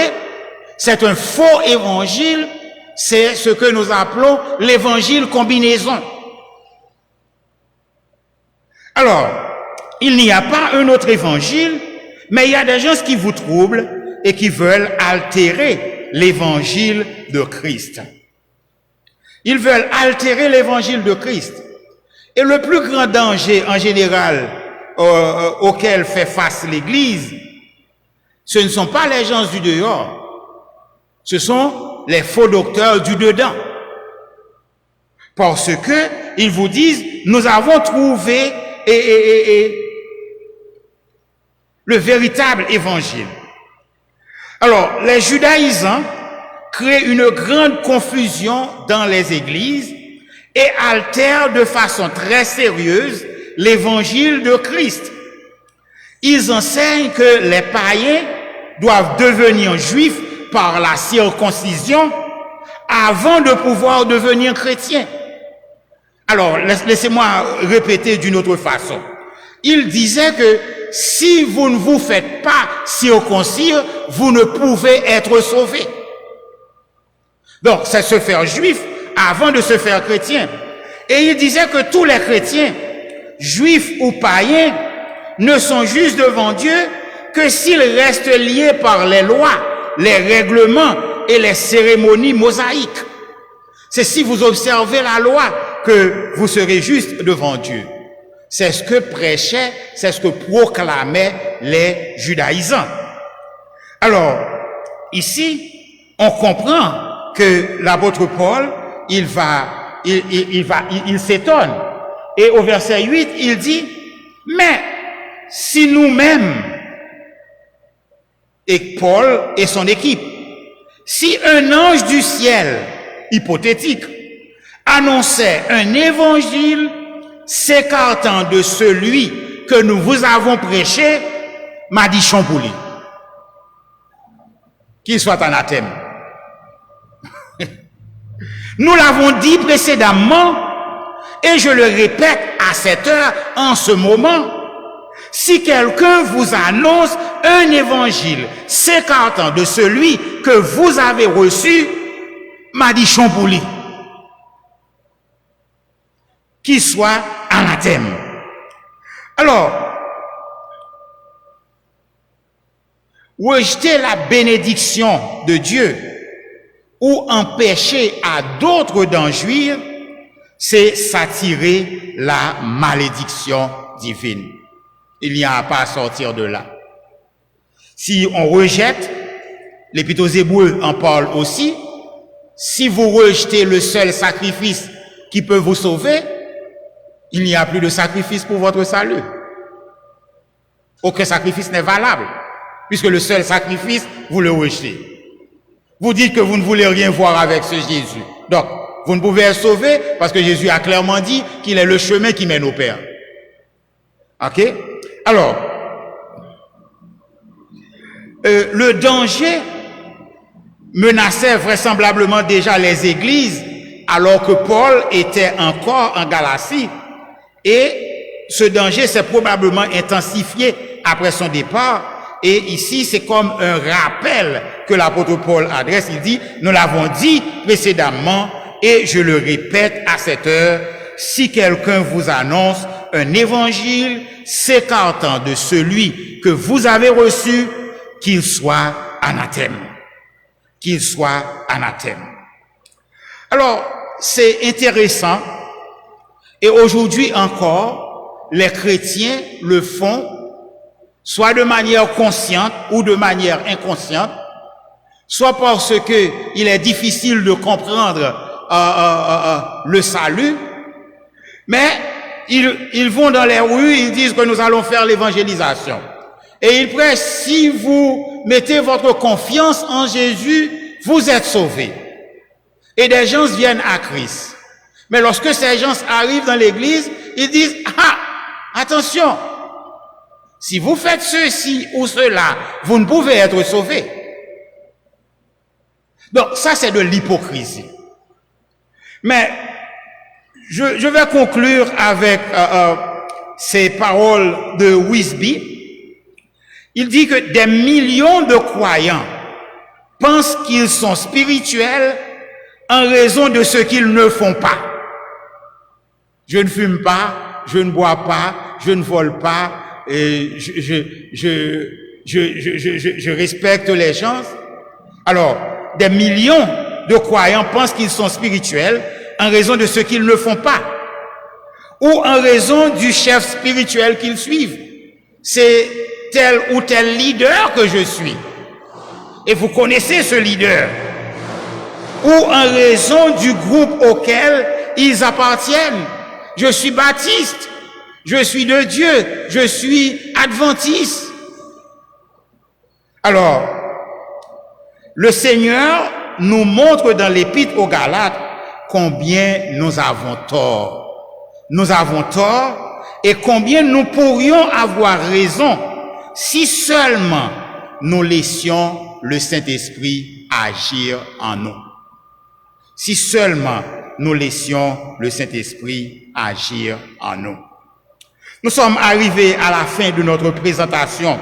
c'est un faux évangile, c'est ce que nous appelons l'évangile combinaison. Alors, il n'y a pas un autre évangile, mais il y a des gens qui vous troublent et qui veulent altérer l'évangile de Christ. Ils veulent altérer l'évangile de Christ. Et le plus grand danger en général auquel fait face l'Église, ce ne sont pas les gens du dehors, ce sont les faux docteurs du dedans. Parce que ils vous disent, nous avons trouvé le véritable évangile. Alors, les judaïsants créent une grande confusion dans les églises et altèrent de façon très sérieuse l'évangile de Christ. Ils enseignent que les païens doivent devenir juifs par la circoncision avant de pouvoir devenir chrétiens. Alors, laissez-moi répéter d'une autre façon. Il disait que si vous ne vous faites pas circoncire, vous ne pouvez être sauvés. Donc, c'est se faire juif avant de se faire chrétien. Et il disait que tous les chrétiens, juifs ou païens, ne sont justes devant Dieu que s'ils restent liés par les lois, les règlements et les cérémonies mosaïques. C'est si vous observez la loi que vous serez juste devant Dieu. C'est ce que prêchaient, c'est ce que proclamaient les judaïsants. Alors, ici, on comprend que l'apôtre Paul, il s'étonne. Et au verset 8, il dit, mais si nous-mêmes, et Paul et son équipe, si un ange du ciel, hypothétique, annonçait un évangile s'écartant de celui que nous vous avons prêché, m'a dit Champouli, qu'il soit anathème. Nous l'avons dit précédemment, et je le répète à cette heure, en ce moment, si quelqu'un vous annonce un évangile s'écartant de celui que vous avez reçu, m'a dit Champouli, qu'il soit anathème. Alors, rejeter la bénédiction de Dieu ou empêcher à d'autres d'en jouir, c'est s'attirer la malédiction divine. Il n'y a pas à sortir de là. Si on rejette, l'Épître aux Hébreux en parle aussi, si vous rejetez le seul sacrifice qui peut vous sauver, il n'y a plus de sacrifice pour votre salut. Aucun sacrifice n'est valable, puisque le seul sacrifice, vous le rejetez. Vous dites que vous ne voulez rien voir avec ce Jésus. Donc, vous ne pouvez être sauvé parce que Jésus a clairement dit qu'il est le chemin qui mène au Père. Ok? Alors, le danger menaçait vraisemblablement déjà les églises alors que Paul était encore en Galatie, et ce danger s'est probablement intensifié après son départ. Et ici, c'est comme un rappel que l'apôtre Paul adresse. Il dit, nous l'avons dit précédemment, et je le répète à cette heure, si quelqu'un vous annonce un évangile s'écartant de celui que vous avez reçu, qu'il soit anathème. Qu'il soit anathème. Alors, c'est intéressant, et aujourd'hui encore, les chrétiens le font, soit de manière consciente ou de manière inconsciente, soit parce que il est difficile de comprendre le salut, mais ils vont dans les rues, ils disent que nous allons faire l'évangélisation. Et ils prêchent, si vous mettez votre confiance en Jésus, vous êtes sauvés. Et des gens viennent à Christ. Mais lorsque ces gens arrivent dans l'église, ils disent, attention, si vous faites ceci ou cela, vous ne pouvez être sauvés. Donc ça, c'est de l'hypocrisie. Mais je vais conclure avec ces paroles de Wisby. Il dit que des millions de croyants pensent qu'ils sont spirituels en raison de ce qu'ils ne font pas. Je ne fume pas, je ne bois pas, je ne vole pas, et je respecte les gens. Alors, des millions de croyants pensent qu'ils sont spirituels en raison de ce qu'ils ne font pas, ou en raison du chef spirituel qu'ils suivent. C'est tel ou tel leader que je suis. Et vous connaissez ce leader. Ou en raison du groupe auquel ils appartiennent. Je suis baptiste, je suis de Dieu, je suis adventiste. Alors, le Seigneur nous montre dans l'Épître aux Galates combien nous avons tort. Nous avons tort et combien nous pourrions avoir raison si seulement nous laissions le Saint-Esprit agir en nous. Si seulement nous laissions le Saint-Esprit agir en nous. Nous sommes arrivés à la fin de notre présentation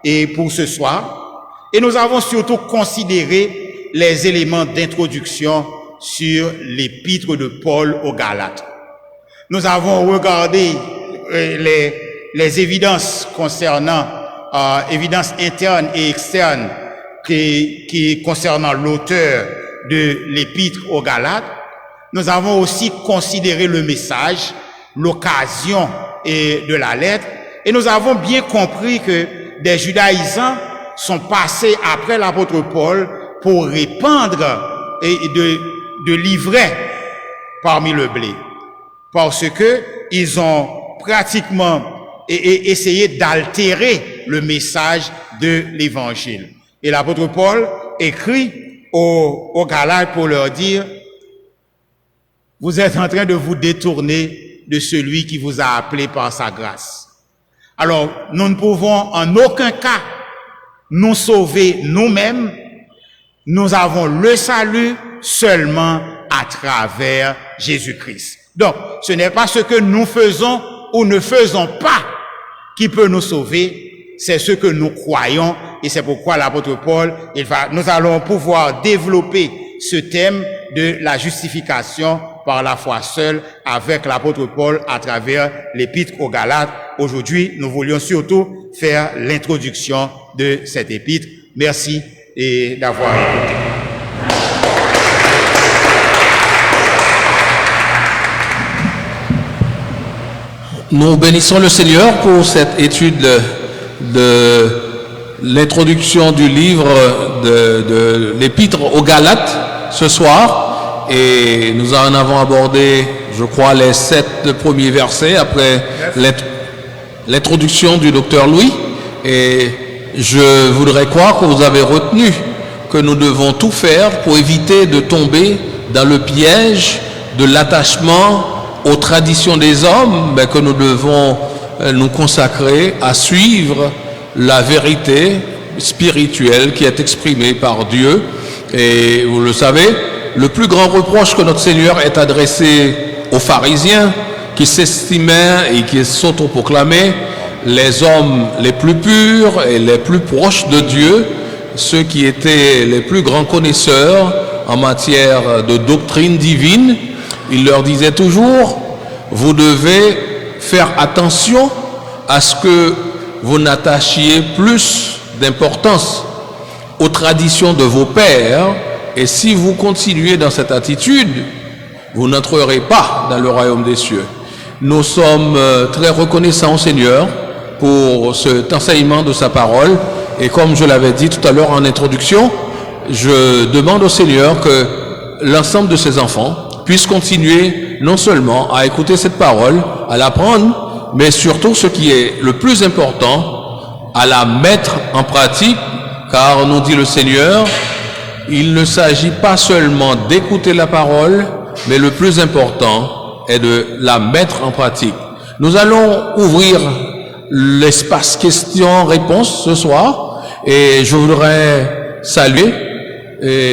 et pour ce soir, et nous avons surtout considéré les éléments d'introduction sur l'épître de Paul aux Galates. Nous avons regardé les évidences concernant, évidences internes et externes qui concernant l'auteur de l'épître aux Galates. Nous avons aussi considéré le message, l'occasion et de la lettre, et nous avons bien compris que des judaïsants sont passés après l'apôtre Paul pour répandre de l'ivraie parmi le blé, parce que ils ont pratiquement essayé d'altérer le message de l'évangile. Et l'apôtre Paul écrit aux Galates pour leur dire: vous êtes en train de vous détourner de celui qui vous a appelé par sa grâce. Alors, nous ne pouvons en aucun cas nous sauver nous-mêmes. Nous avons le salut seulement à travers Jésus-Christ. Donc, ce n'est pas ce que nous faisons ou ne faisons pas qui peut nous sauver, c'est ce que nous croyons, et c'est pourquoi l'apôtre Paul, nous allons pouvoir développer ce thème de la justification par la foi seule avec l'apôtre Paul à travers l'épître aux Galates. Aujourd'hui, nous voulions surtout faire l'introduction de cette épître. Merci et d'avoir écouté. Nous bénissons le Seigneur pour cette étude de l'introduction du livre de l'épître aux Galates ce soir. Et nous en avons abordé, je crois, les 7 premiers versets après l'introduction du docteur Louis. Et je voudrais croire que vous avez retenu que nous devons tout faire pour éviter de tomber dans le piège de l'attachement aux traditions des hommes, mais que nous devons nous consacrer à suivre la vérité spirituelle qui est exprimée par Dieu. Et vous le savez, le plus grand reproche que notre Seigneur est adressé aux pharisiens qui s'estimaient et qui s'autoproclamaient les hommes les plus purs et les plus proches de Dieu, ceux qui étaient les plus grands connaisseurs en matière de doctrine divine, il leur disait toujours: vous devez faire attention à ce que vous n'attachiez plus d'importance aux traditions de vos pères, et si vous continuez dans cette attitude, vous n'entrerez pas dans le royaume des cieux. Nous sommes très reconnaissants au Seigneur pour cet enseignement de sa parole, et comme je l'avais dit tout à l'heure en introduction, je demande au Seigneur que l'ensemble de ses enfants puissent continuer non seulement à écouter cette parole, à l'apprendre, mais surtout ce qui est le plus important, à la mettre en pratique, car nous dit le Seigneur, il ne s'agit pas seulement d'écouter la parole, mais le plus important est de la mettre en pratique. Nous allons ouvrir l'espace questions-réponses ce soir, et je voudrais saluer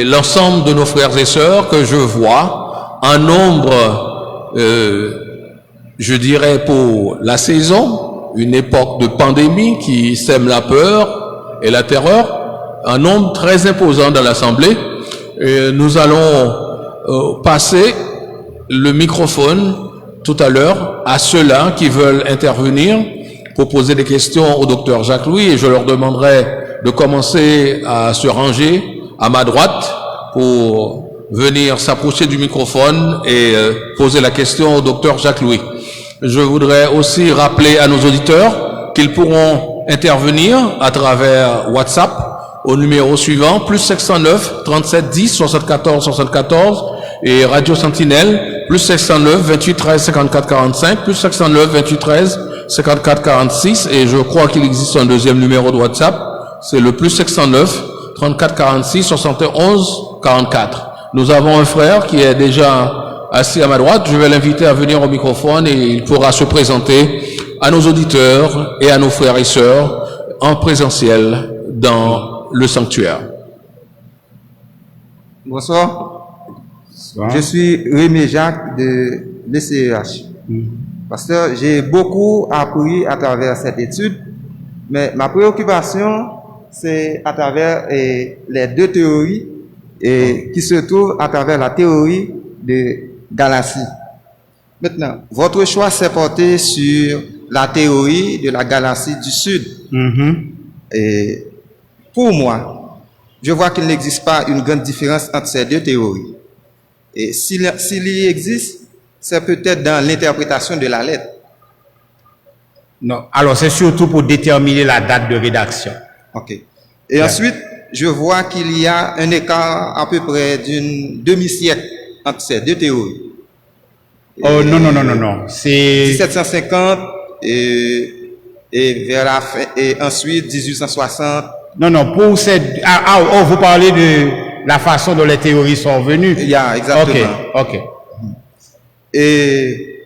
l'ensemble de nos frères et sœurs que je vois en nombre, je dirais pour la saison, une époque de pandémie qui sème la peur et la terreur, un nombre très imposant dans l'Assemblée. Nous allons passer le microphone tout à l'heure à ceux-là qui veulent intervenir pour poser des questions au docteur Jacques Louis, et je leur demanderai de commencer à se ranger à ma droite pour venir s'approcher du microphone et poser la question au docteur Jacques Louis. Je voudrais aussi rappeler à nos auditeurs qu'ils pourront intervenir à travers WhatsApp au numéro suivant, plus 509 37 10 74 74, et Radio Sentinelle, plus 509 28 13 54 45, plus 509 28 13 54 46, et je crois qu'il existe un deuxième numéro de WhatsApp, c'est le plus 509 34 46 71 44. Nous avons un frère qui est déjà assis à ma droite, je vais l'inviter à venir au microphone et il pourra se présenter à nos auditeurs et à nos frères et sœurs en présentiel dans le sanctuaire. Bonsoir. Je suis Rémi Jacques de l'ECEH. Pasteur, j'ai beaucoup appris à travers cette étude, mais ma préoccupation, c'est à travers les deux théories qui se trouvent à travers la théorie de galaxie. Maintenant, votre choix s'est porté sur la théorie de la galaxie du Sud. Et pour moi, je vois qu'il n'existe pas une grande différence entre ces deux théories. Et s'il y existe, c'est peut-être dans l'interprétation de la lettre. Non. Alors, c'est surtout pour déterminer la date de rédaction. OK. Et ensuite, je vois qu'il y a un écart à peu près d'une demi-siècle entre ces deux théories. Oh, non. C'est 1750 et vers la fin, et ensuite 1860. Non, pour cette... vous parlez de la façon dont les théories sont venues. Exactement. OK. Et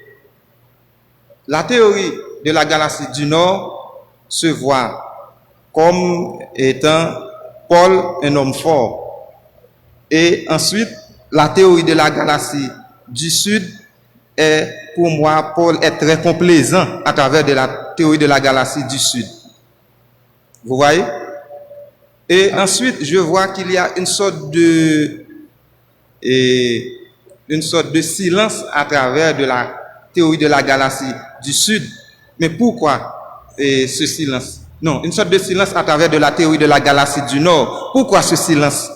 la théorie de la galaxie du Nord se voit comme étant Paul un homme fort. Et ensuite, la théorie de la galaxie du Sud est, pour moi, Paul est très complaisant à travers de la théorie de la galaxie du Sud. Vous voyez? Et ensuite, je vois qu'il y a une sorte de silence à travers de la théorie de la galaxie du Sud. Mais pourquoi ce silence? Non, une sorte de silence à travers de la théorie de la galaxie du Nord. Pourquoi ce silence?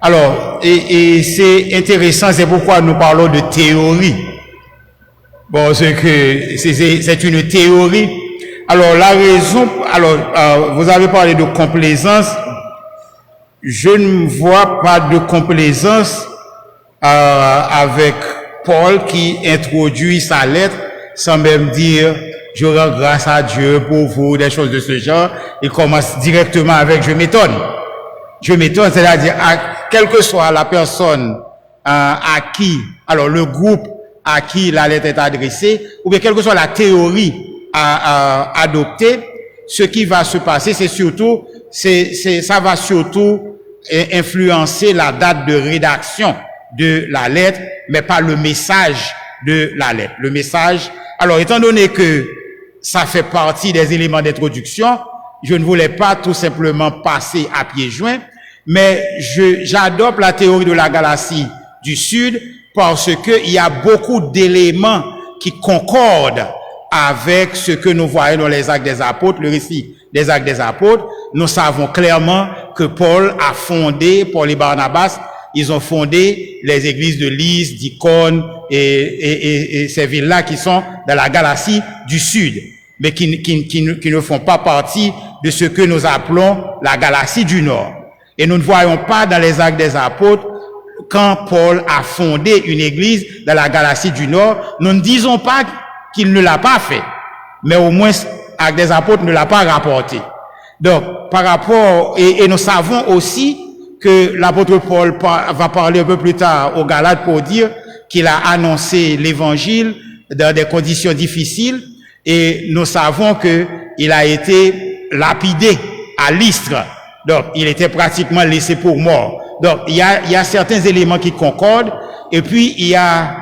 Alors, et c'est intéressant, c'est pourquoi nous parlons de théorie. Bon, c'est une théorie. Alors, la raison, vous avez parlé de complaisance. Je ne vois pas de complaisance avec Paul qui introduit sa lettre sans même dire « Je rends grâce à Dieu pour vous », des choses de ce genre. Il commence directement avec « Je m'étonne ». Je m'étonne, c'est-à-dire quelle que soit la personne à qui, alors le groupe à qui la lettre est adressée, ou bien quelle que soit la théorie adoptée, ce qui va se passer, ça va surtout influencer la date de rédaction de la lettre, mais pas le message de la lettre. Le message, alors étant donné que ça fait partie des éléments d'introduction, je ne voulais pas tout simplement passer à pieds joints, mais j'adopte la théorie de la galaxie du Sud parce qu'il y a beaucoup d'éléments qui concordent avec ce que nous voyons dans les Actes des Apôtres, le récit des Actes des Apôtres. Nous savons clairement que Paul et Barnabas, ils ont fondé les églises de Lys, d'Icône et ces villes-là qui sont dans la galaxie du Sud, mais qui ne font pas partie de ce que nous appelons la galaxie du Nord. Et nous ne voyons pas dans les Actes des Apôtres, quand Paul a fondé une église dans la galaxie du Nord, nous ne disons pas qu'il ne l'a pas fait, mais au moins Actes des Apôtres ne l'a pas rapporté. Donc, par rapport, et nous savons aussi que l'apôtre Paul va parler un peu plus tard aux Galates pour dire qu'il a annoncé l'évangile dans des conditions difficiles, et nous savons qu'il a été lapidé à Lystre. Donc, il était pratiquement laissé pour mort. Donc, il y a certains éléments qui concordent, et puis il y a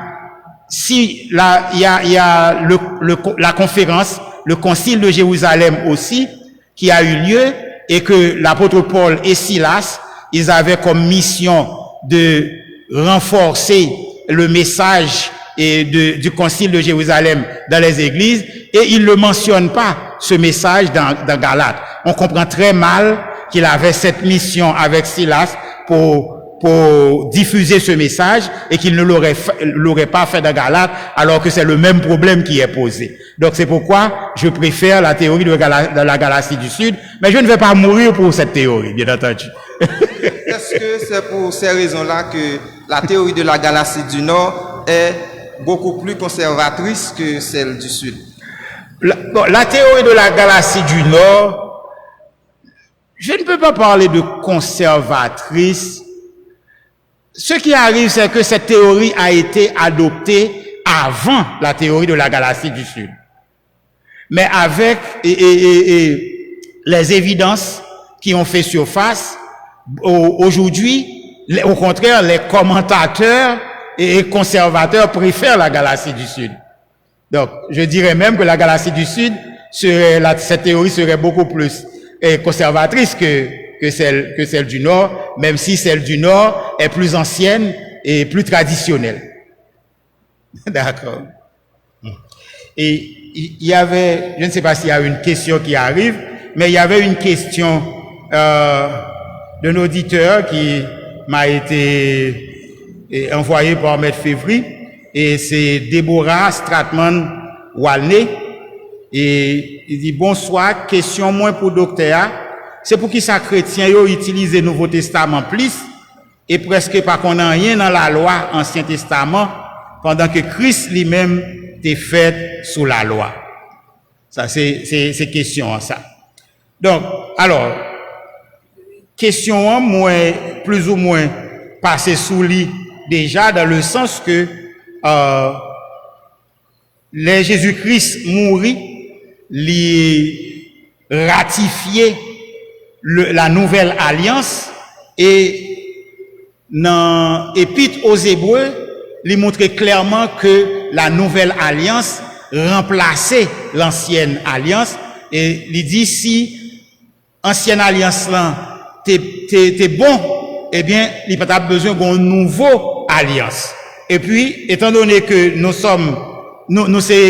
la conférence, le concile de Jérusalem aussi, qui a eu lieu, et que l'apôtre Paul et Silas, ils avaient comme mission de renforcer le message du concile de Jérusalem dans les églises, et ils ne mentionnent pas ce message dans Galates. On comprend très mal qu'il avait cette mission avec Silas pour diffuser ce message, et qu'il ne l'aurait pas fait dans Galates, alors que c'est le même problème qui est posé. Donc c'est pourquoi je préfère la théorie de la galaxie du Sud, mais je ne vais pas mourir pour cette théorie, bien entendu. Est-ce que c'est pour ces raisons-là que la théorie de la galaxie du Nord est beaucoup plus conservatrice que celle du Sud? La théorie de la galaxie du Nord, je ne peux pas parler de conservatrice. Ce qui arrive, c'est que cette théorie a été adoptée avant la théorie de la galaxie du Sud. mais avec les évidences qui ont fait surface, aujourd'hui, au contraire, les commentateurs et conservateurs préfèrent la galaxie du Sud. Donc, je dirais même que la galaxie du Sud cette théorie serait beaucoup plus conservatrice que celle du Nord, même si celle du Nord est plus ancienne et plus traditionnelle. D'accord. Et il y avait, je ne sais pas s'il y a une question qui arrive, mais il y avait une question d'un auditeur qui m'a été envoyé par Maître Févry, et c'est Deborah Stratman-Walney, et il dit bonsoir, question moins pour docteur, c'est pour qui ça chrétien yo utilise le Nouveau Testament plus, et presque pas qu'on a rien dans la loi Ancien Testament, pendant que Christ lui-même était fait sous la loi. Ça, c'est question, ça. Donc, alors, question, moins, plus ou moins, passé sous lit, déjà, dans le sens que, les Jésus-Christ mourit, li ratifier la nouvelle alliance, et dans Épître aux Hébreux, il montre clairement que la nouvelle alliance remplaçait l'ancienne alliance, et il dit si ancienne alliance là t'es bon, eh bien il n'y a pas besoin d'une nouvelle alliance. Et puis étant donné que nous sommes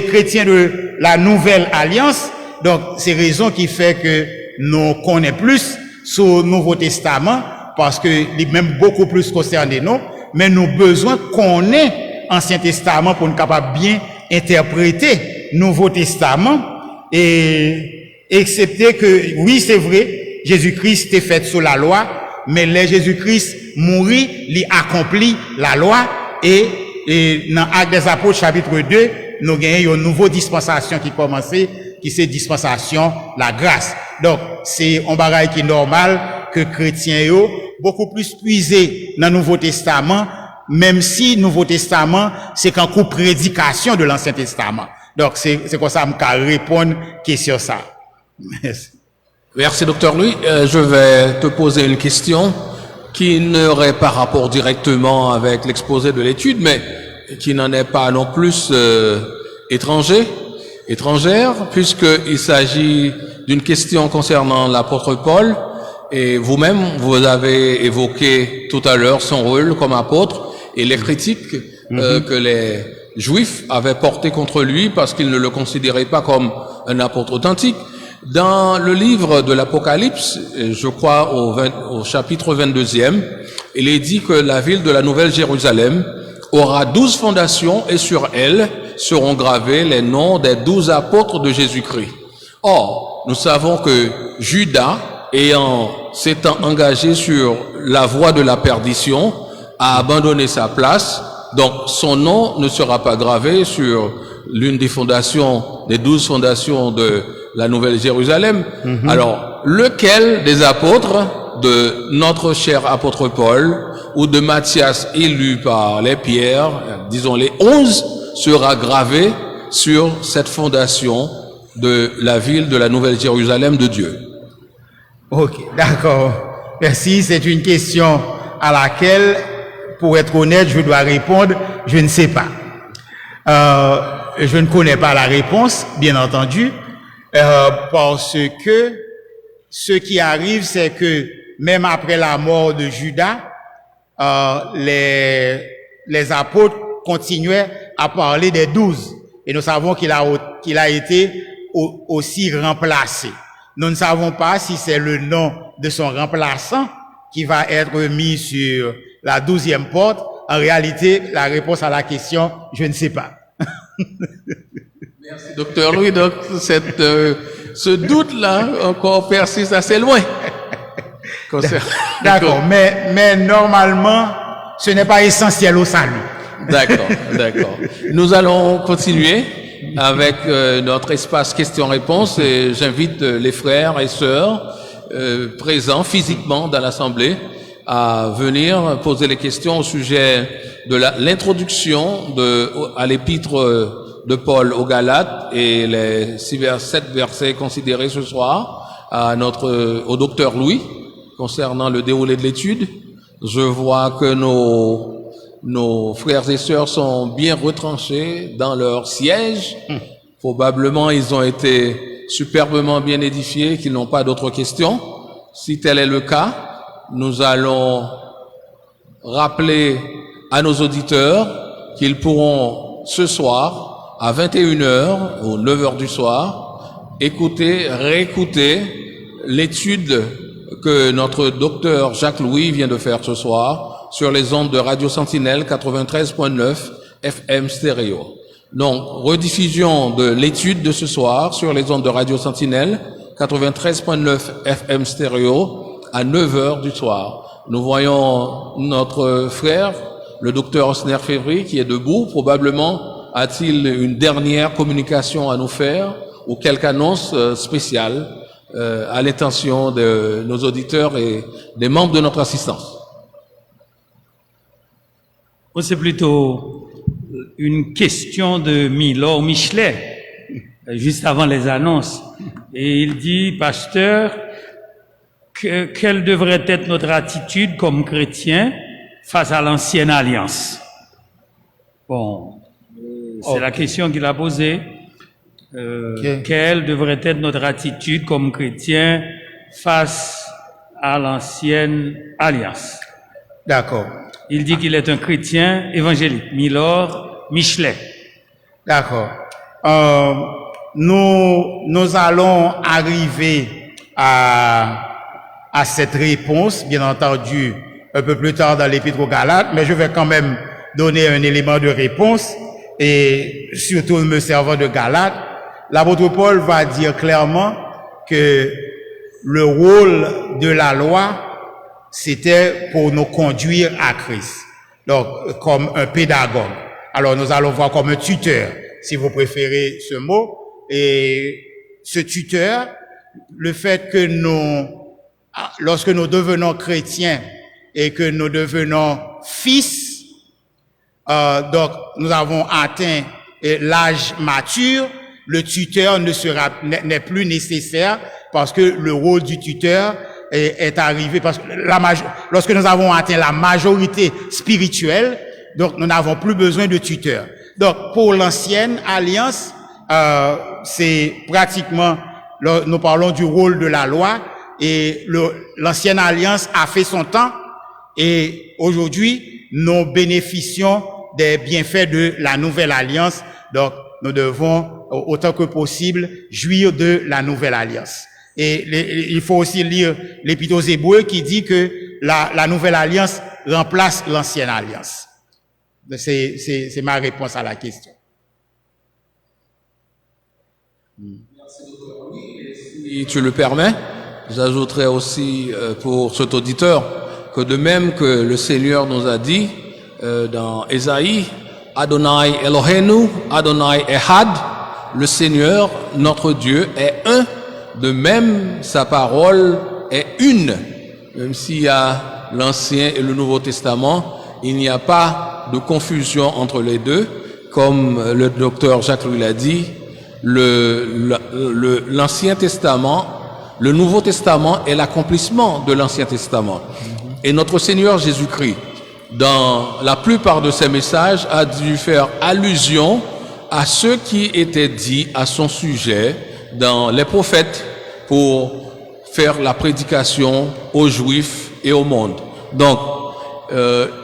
chrétiens de la nouvelle alliance, donc c'est raison qui fait que nous connaissons plus sur le Nouveau Testament, parce que il est même beaucoup plus concerné nous, mais nous avons besoin qu'on ait Ancien Testament pour nous capable bien interpréter Nouveau Testament, et excepté que, oui c'est vrai, Jésus-Christ est fait sous la loi, mais les Jésus-Christ mourit, il accomplit la loi, et dans Actes des Apôtres chapitre 2, nous gagnons une nouvelle dispensation qui commençait, qui c'est dispensation la grâce. Donc, c'est un bagage qui est normal que chrétiens yo beaucoup plus puisé dans le Nouveau Testament, même si le Nouveau Testament, c'est qu'un coup prédication de l'Ancien Testament. Donc, c'est comme ça que je répondre question ça. Merci. Merci, docteur Louis. Je vais te poser une question qui n'aurait pas rapport directement avec l'exposé de l'étude, mais qui n'en est pas non plus étrangère, puisqu'il s'agit d'une question concernant l'apôtre Paul, et vous-même, vous avez évoqué tout à l'heure son rôle comme apôtre et les critiques que les Juifs avaient portées contre lui parce qu'ils ne le considéraient pas comme un apôtre authentique. Dans le livre de l'Apocalypse, je crois au chapitre 22e, il est dit que la ville de la Nouvelle Jérusalem aura 12 fondations et sur elles seront gravés les noms des 12 apôtres de Jésus-Christ. Or, nous savons que Judas, s'étant engagé sur la voie de la perdition, a abandonné sa place, donc son nom ne sera pas gravé sur l'une des fondations, des 12 fondations de la Nouvelle Jérusalem. Alors, lequel des apôtres de notre cher apôtre Paul ou de Matthias élu par les pierres, disons les 11, sera gravé sur cette fondation de la ville de la Nouvelle Jérusalem de Dieu? Ok, d'accord. Merci. C'est une question à laquelle, pour être honnête, je dois répondre, je ne sais pas. Je ne connais pas la réponse, bien entendu, parce que ce qui arrive, c'est que même après la mort de Judas, les apôtres continuaient à parler des 12. Et nous savons qu'il a été aussi remplacé. Nous ne savons pas si c'est le nom de son remplaçant qui va être mis sur la 12e porte. En réalité, la réponse à la question, je ne sais pas. Merci, docteur Louis. Donc, ce doute-là encore persiste assez loin. D'accord, mais normalement, ce n'est pas essentiel au salut. D'accord. Nous allons continuer avec notre espace questions-réponses et j'invite les frères et sœurs présents physiquement dans l'Assemblée à venir poser les questions au sujet de l'introduction à l'épître de Paul aux Galates et les 7 versets considérés ce soir au docteur Louis concernant le déroulé de l'étude. Je vois que nos frères et sœurs sont bien retranchés dans leur siège. Probablement, ils ont été superbement bien édifiés, qu'ils n'ont pas d'autres questions. Si tel est le cas, nous allons rappeler à nos auditeurs qu'ils pourront ce soir, à 21h ou 9h du soir, réécouter l'étude que notre docteur Jacques Louis vient de faire ce soir sur les ondes de Radio Sentinelle 93.9 FM stéréo. Donc, rediffusion de l'étude de ce soir sur les ondes de Radio Sentinelle 93.9 FM stéréo à 9h du soir. Nous voyons notre frère, le docteur Osner Févry, qui est debout. Probablement a-t-il une dernière communication à nous faire ou quelque annonce spéciale à l'intention de nos auditeurs et des membres de notre assistance. C'est plutôt une question de Milord Michelet, juste avant les annonces. Et il dit, pasteur, quelle devrait être notre attitude comme chrétiens face à l'ancienne alliance? Bon, c'est la question qu'il a posée. Quelle devrait être notre attitude comme chrétiens face à l'ancienne alliance? D'accord. Il dit qu'il est un chrétien évangélique, Milord Michelet. D'accord. Nous allons arriver à cette réponse, bien entendu, un peu plus tard dans l'Épître aux Galates, mais je vais quand même donner un élément de réponse, et surtout me servant de Galates. L'apôtre Paul va dire clairement que le rôle de la loi, c'était pour nous conduire à Christ. Donc, comme un pédagogue. Alors, nous allons voir comme un tuteur, si vous préférez ce mot. Et ce tuteur, le fait que lorsque nous devenons chrétiens et que nous devenons fils, donc nous avons atteint l'âge mature, le tuteur n'est plus nécessaire parce que le rôle du tuteur est arrivé, parce que lorsque nous avons atteint la majorité spirituelle, donc nous n'avons plus besoin de tuteur. Donc pour l'ancienne alliance, c'est pratiquement, nous parlons du rôle de la loi, et l'ancienne alliance a fait son temps, et aujourd'hui nous bénéficions des bienfaits de la nouvelle alliance. Donc nous devons autant que possible jouir de la nouvelle alliance. Et il faut aussi lire l'Épître aux Hébreux qui dit que la nouvelle alliance remplace l'ancienne alliance. C'est ma réponse à la question. Si tu le permets, j'ajouterai aussi pour cet auditeur que de même que le Seigneur nous a dit dans Ésaïe, Adonai Eloheinu, Adonai Ehad, le Seigneur, notre Dieu, est un. De même, sa parole est une. Même s'il y a l'Ancien et le Nouveau Testament, il n'y a pas de confusion entre les deux. Comme le docteur Jacques Louis l'a dit, l'Ancien Testament, le Nouveau Testament est l'accomplissement de l'Ancien Testament. Et notre Seigneur Jésus-Christ, dans la plupart de ses messages, a dû faire allusion à ce qui était dit à son sujet dans les prophètes pour faire la prédication aux Juifs et au monde. Donc,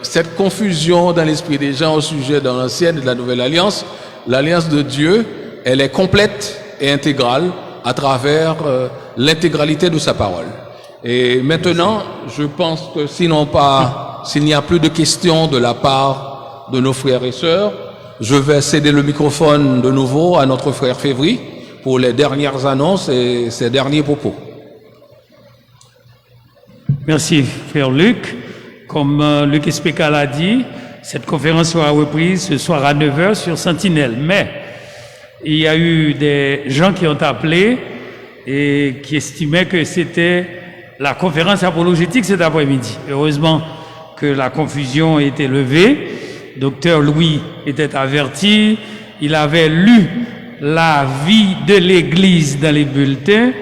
cette confusion dans l'esprit des gens au sujet de l'ancienne et de la nouvelle alliance, l'alliance de Dieu, elle est complète et intégrale à travers l'intégralité de sa parole. Et maintenant, je pense que s'il n'y a plus de questions de la part de nos frères et sœurs, je vais céder le microphone de nouveau à notre frère Févry pour les dernières annonces et ses derniers propos. Merci, frère Luc. Comme Luc Espécal a dit, cette conférence sera reprise ce soir à 9h sur Sentinelle. Mais il y a eu des gens qui ont appelé et qui estimaient que c'était la conférence apologétique cet après-midi. Heureusement que la confusion a été levée. Docteur Louis était averti, il avait lu la vie de l'Église dans les bulletins,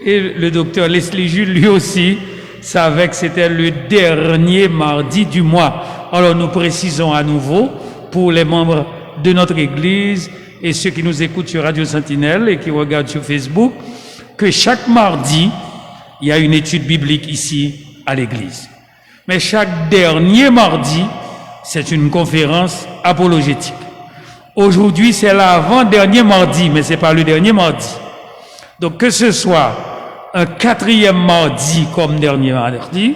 et le docteur Leslie Jules, lui aussi, savait que c'était le dernier mardi du mois. Alors nous précisons à nouveau, pour les membres de notre Église et ceux qui nous écoutent sur Radio Sentinelle et qui regardent sur Facebook, que chaque mardi, il y a une étude biblique ici à l'Église. Mais chaque dernier mardi, c'est une conférence apologétique. Aujourd'hui, c'est l'avant-dernier mardi, mais c'est pas le dernier mardi. Donc, que ce soit un 4e mardi comme dernier mardi,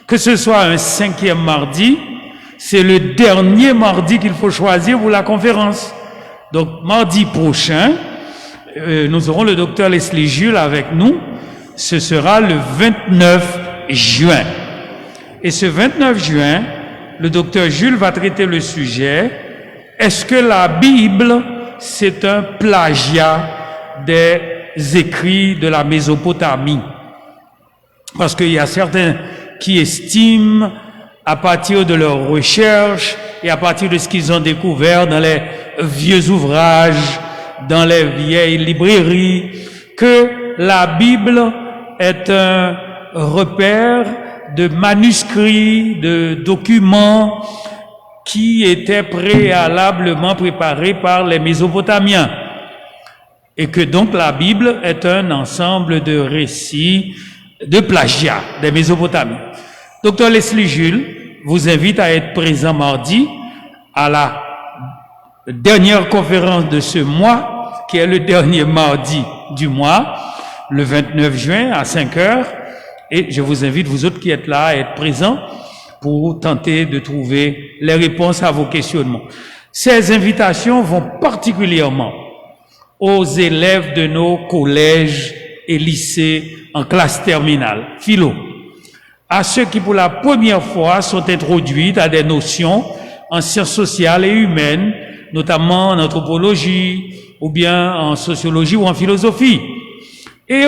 que ce soit un 5e mardi, c'est le dernier mardi qu'il faut choisir pour la conférence. Donc, mardi prochain, nous aurons le docteur Leslie Jules avec nous. Ce sera le 29 juin. Et ce 29 juin, le docteur Jules va traiter le sujet: est-ce que la Bible, c'est un plagiat des écrits de la Mésopotamie? Parce qu'il y a certains qui estiment, à partir de leurs recherches et à partir de ce qu'ils ont découvert dans les vieux ouvrages, dans les vieilles librairies, que la Bible est un repère de manuscrits, de documents qui étaient préalablement préparés par les Mésopotamiens. Et que donc la Bible est un ensemble de récits de plagiat des Mésopotamiens. Docteur Leslie Jules vous invite à être présent mardi à la dernière conférence de ce mois, qui est le dernier mardi du mois, le 29 juin à 5 heures. Et je vous invite, vous autres qui êtes là, à être présents pour tenter de trouver les réponses à vos questionnements. Ces invitations vont particulièrement aux élèves de nos collèges et lycées en classe terminale, philo, à ceux qui pour la première fois sont introduits à des notions en sciences sociales et humaines, notamment en anthropologie, ou bien en sociologie ou en philosophie, et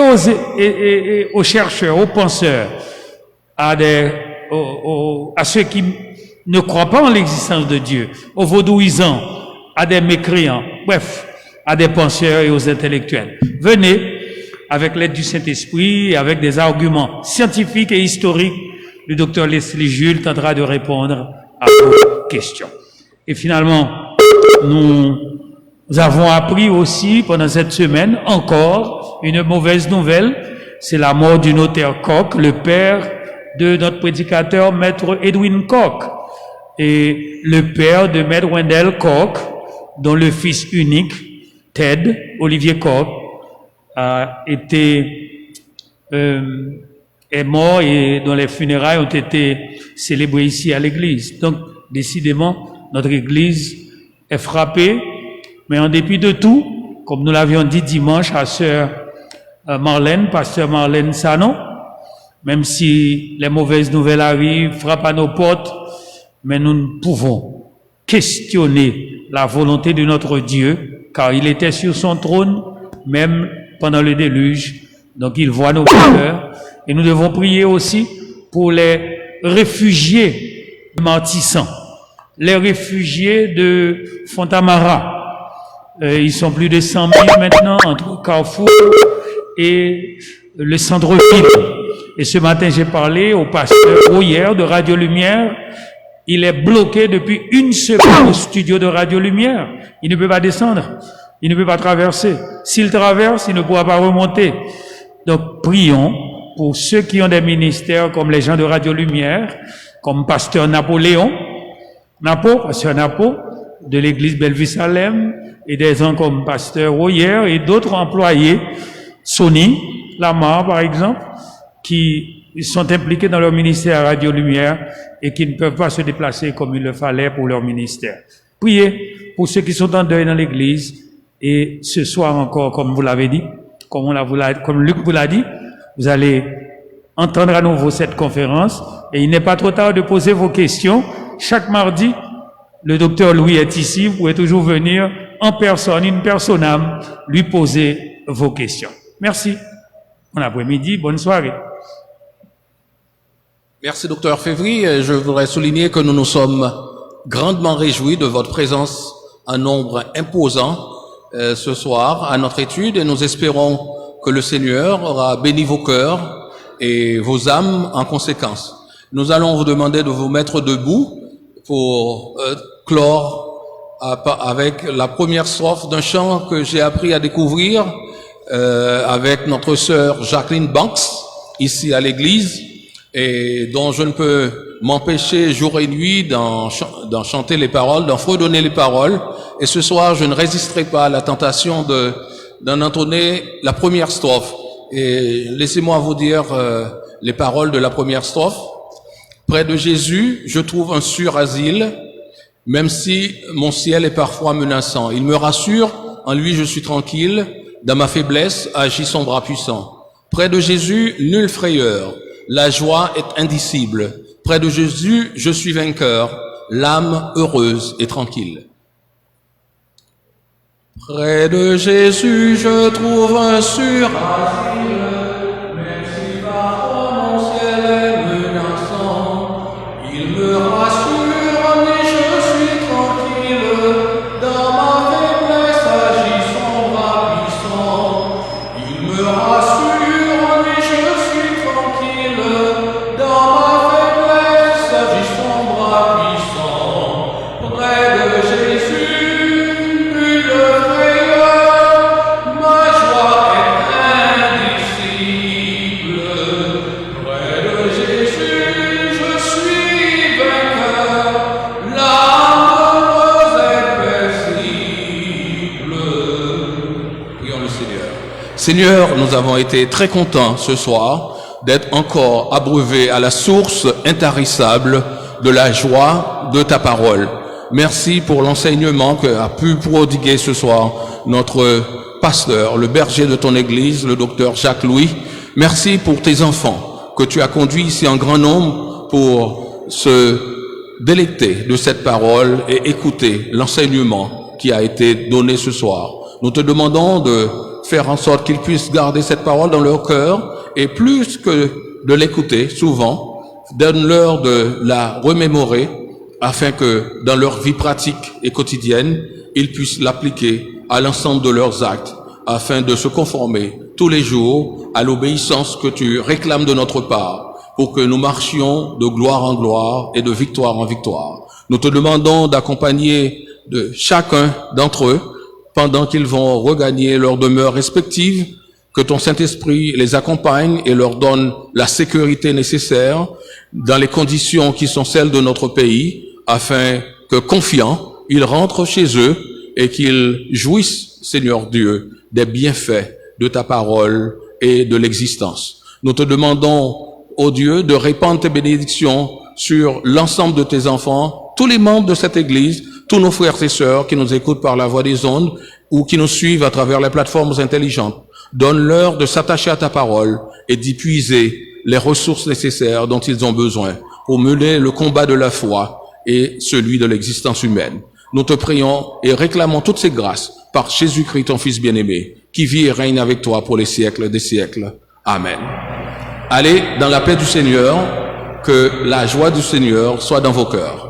aux chercheurs, aux penseurs, à ceux qui ne croient pas en l'existence de Dieu, aux vaudouisants, à des mécréants, bref, à des penseurs et aux intellectuels. Venez, avec l'aide du Saint-Esprit, avec des arguments scientifiques et historiques, le docteur Leslie Jules tentera de répondre à vos questions. Et finalement, nous avons appris aussi pendant cette semaine encore une mauvaise nouvelle, c'est la mort du notaire Koch, le père de notre prédicateur maître Edwin Koch, et le père de maître Wendell Koch, dont le fils unique, Ted, Olivier Koch, est mort et dont les funérailles ont été célébrées ici à l'église. Donc, décidément, notre église est frappée, mais en dépit de tout, comme nous l'avions dit dimanche à sœur Marlène, pasteur Marlène Sanon, même si les mauvaises nouvelles arrivent, frappent à nos portes, mais nous ne pouvons questionner la volonté de notre Dieu, car il était sur son trône, même pendant le déluge. Donc il voit nos cœurs. Et nous devons prier aussi pour les réfugiés de Martissant, les réfugiés de Fontamara. Ils sont plus de 100 000 maintenant entre Carrefour et le centre-ville. Et ce matin, j'ai parlé au pasteur Royer de Radio Lumière. Il est bloqué depuis une semaine au studio de Radio Lumière. Il ne peut pas descendre. Il ne peut pas traverser. S'il traverse, il ne pourra pas remonter. Donc, prions pour ceux qui ont des ministères comme les gens de Radio Lumière, comme pasteur Napoléon, pasteur Napo, de l'église Bellevue-Salem, et des gens comme pasteur Royer et d'autres employés, Sony, Lamar par exemple, qui sont impliqués dans leur ministère à Radio Lumière et qui ne peuvent pas se déplacer comme il le fallait pour leur ministère. Priez pour ceux qui sont en deuil dans l'église. Et ce soir encore, comme vous l'avez dit, comme Luc vous l'a dit, vous allez entendre à nouveau cette conférence. Et il n'est pas trop tard de poser vos questions. Chaque mardi, le docteur Louis est ici. Vous pouvez toujours venir en personne, in personam, lui poser vos questions. Merci. Bon après-midi, bonne soirée. Merci, docteur Févry. Je voudrais souligner que nous nous sommes grandement réjouis de votre présence un nombre imposant ce soir à notre étude et nous espérons que le Seigneur aura béni vos cœurs et vos âmes en conséquence. Nous allons vous demander de vous mettre debout pour clore avec la première strophe d'un chant que j'ai appris à découvrir avec notre sœur Jacqueline Banks, ici à l'église, et dont je ne peux m'empêcher jour et nuit d'en chanter les paroles, d'en fredonner les paroles. Et ce soir, je ne résisterai pas à la tentation d'en entonner la première strophe. Et laissez-moi vous dire les paroles de la première strophe. Près de Jésus, je trouve un sûr asile, même si mon ciel est parfois menaçant. Il me rassure, en lui je suis tranquille, dans ma faiblesse agit son bras puissant. Près de Jésus, nulle frayeur, la joie est indicible. Près de Jésus, je suis vainqueur, l'âme heureuse et tranquille. Près de Jésus, je trouve un sûr asile, même si parfois mon ciel est menaçant. Il me rassure, mais je suis tranquille, dans ma faiblesse agit son bras puissant. Il me rassure, mais je suis tranquille, dans ma faiblesse agit son bras puissant. Près de Jésus, nulle frayeur, ma joie est indicible. Près de Jésus, je suis vainqueur, l'âme heureuse est paisible. Prions le Seigneur. Seigneur, nous avons été très contents ce soir d'être encore abreuvés à la source intarissable de la joie de ta parole. Merci pour l'enseignement que a pu prodiguer ce soir notre pasteur, le berger de ton église, le docteur Jacques Louis. Merci pour tes enfants que tu as conduits ici en grand nombre pour se délecter de cette parole et écouter l'enseignement qui a été donné ce soir. Nous te demandons de faire en sorte qu'ils puissent garder cette parole dans leur cœur et plus que de l'écouter souvent, donne-leur de la remémorer afin que dans leur vie pratique et quotidienne, ils puissent l'appliquer à l'ensemble de leurs actes afin de se conformer tous les jours à l'obéissance que tu réclames de notre part pour que nous marchions de gloire en gloire et de victoire en victoire. Nous te demandons d'accompagner de chacun d'entre eux pendant qu'ils vont regagner leur demeure respective, que ton Saint-Esprit les accompagne et leur donne la sécurité nécessaire dans les conditions qui sont celles de notre pays, afin que, confiants, ils rentrent chez eux et qu'ils jouissent, Seigneur Dieu, des bienfaits de ta parole et de l'existence. Nous te demandons, ô Dieu, de répandre tes bénédictions sur l'ensemble de tes enfants, tous les membres de cette Église, tous nos frères et sœurs qui nous écoutent par la voix des ondes ou qui nous suivent à travers les plateformes intelligentes. Donne-leur de s'attacher à ta parole et d'y puiser les ressources nécessaires dont ils ont besoin pour mener le combat de la foi et celui de l'existence humaine. Nous te prions et réclamons toutes ces grâces par Jésus-Christ, ton Fils bien-aimé, qui vit et règne avec toi pour les siècles des siècles. Amen. Allez dans la paix du Seigneur, que la joie du Seigneur soit dans vos cœurs.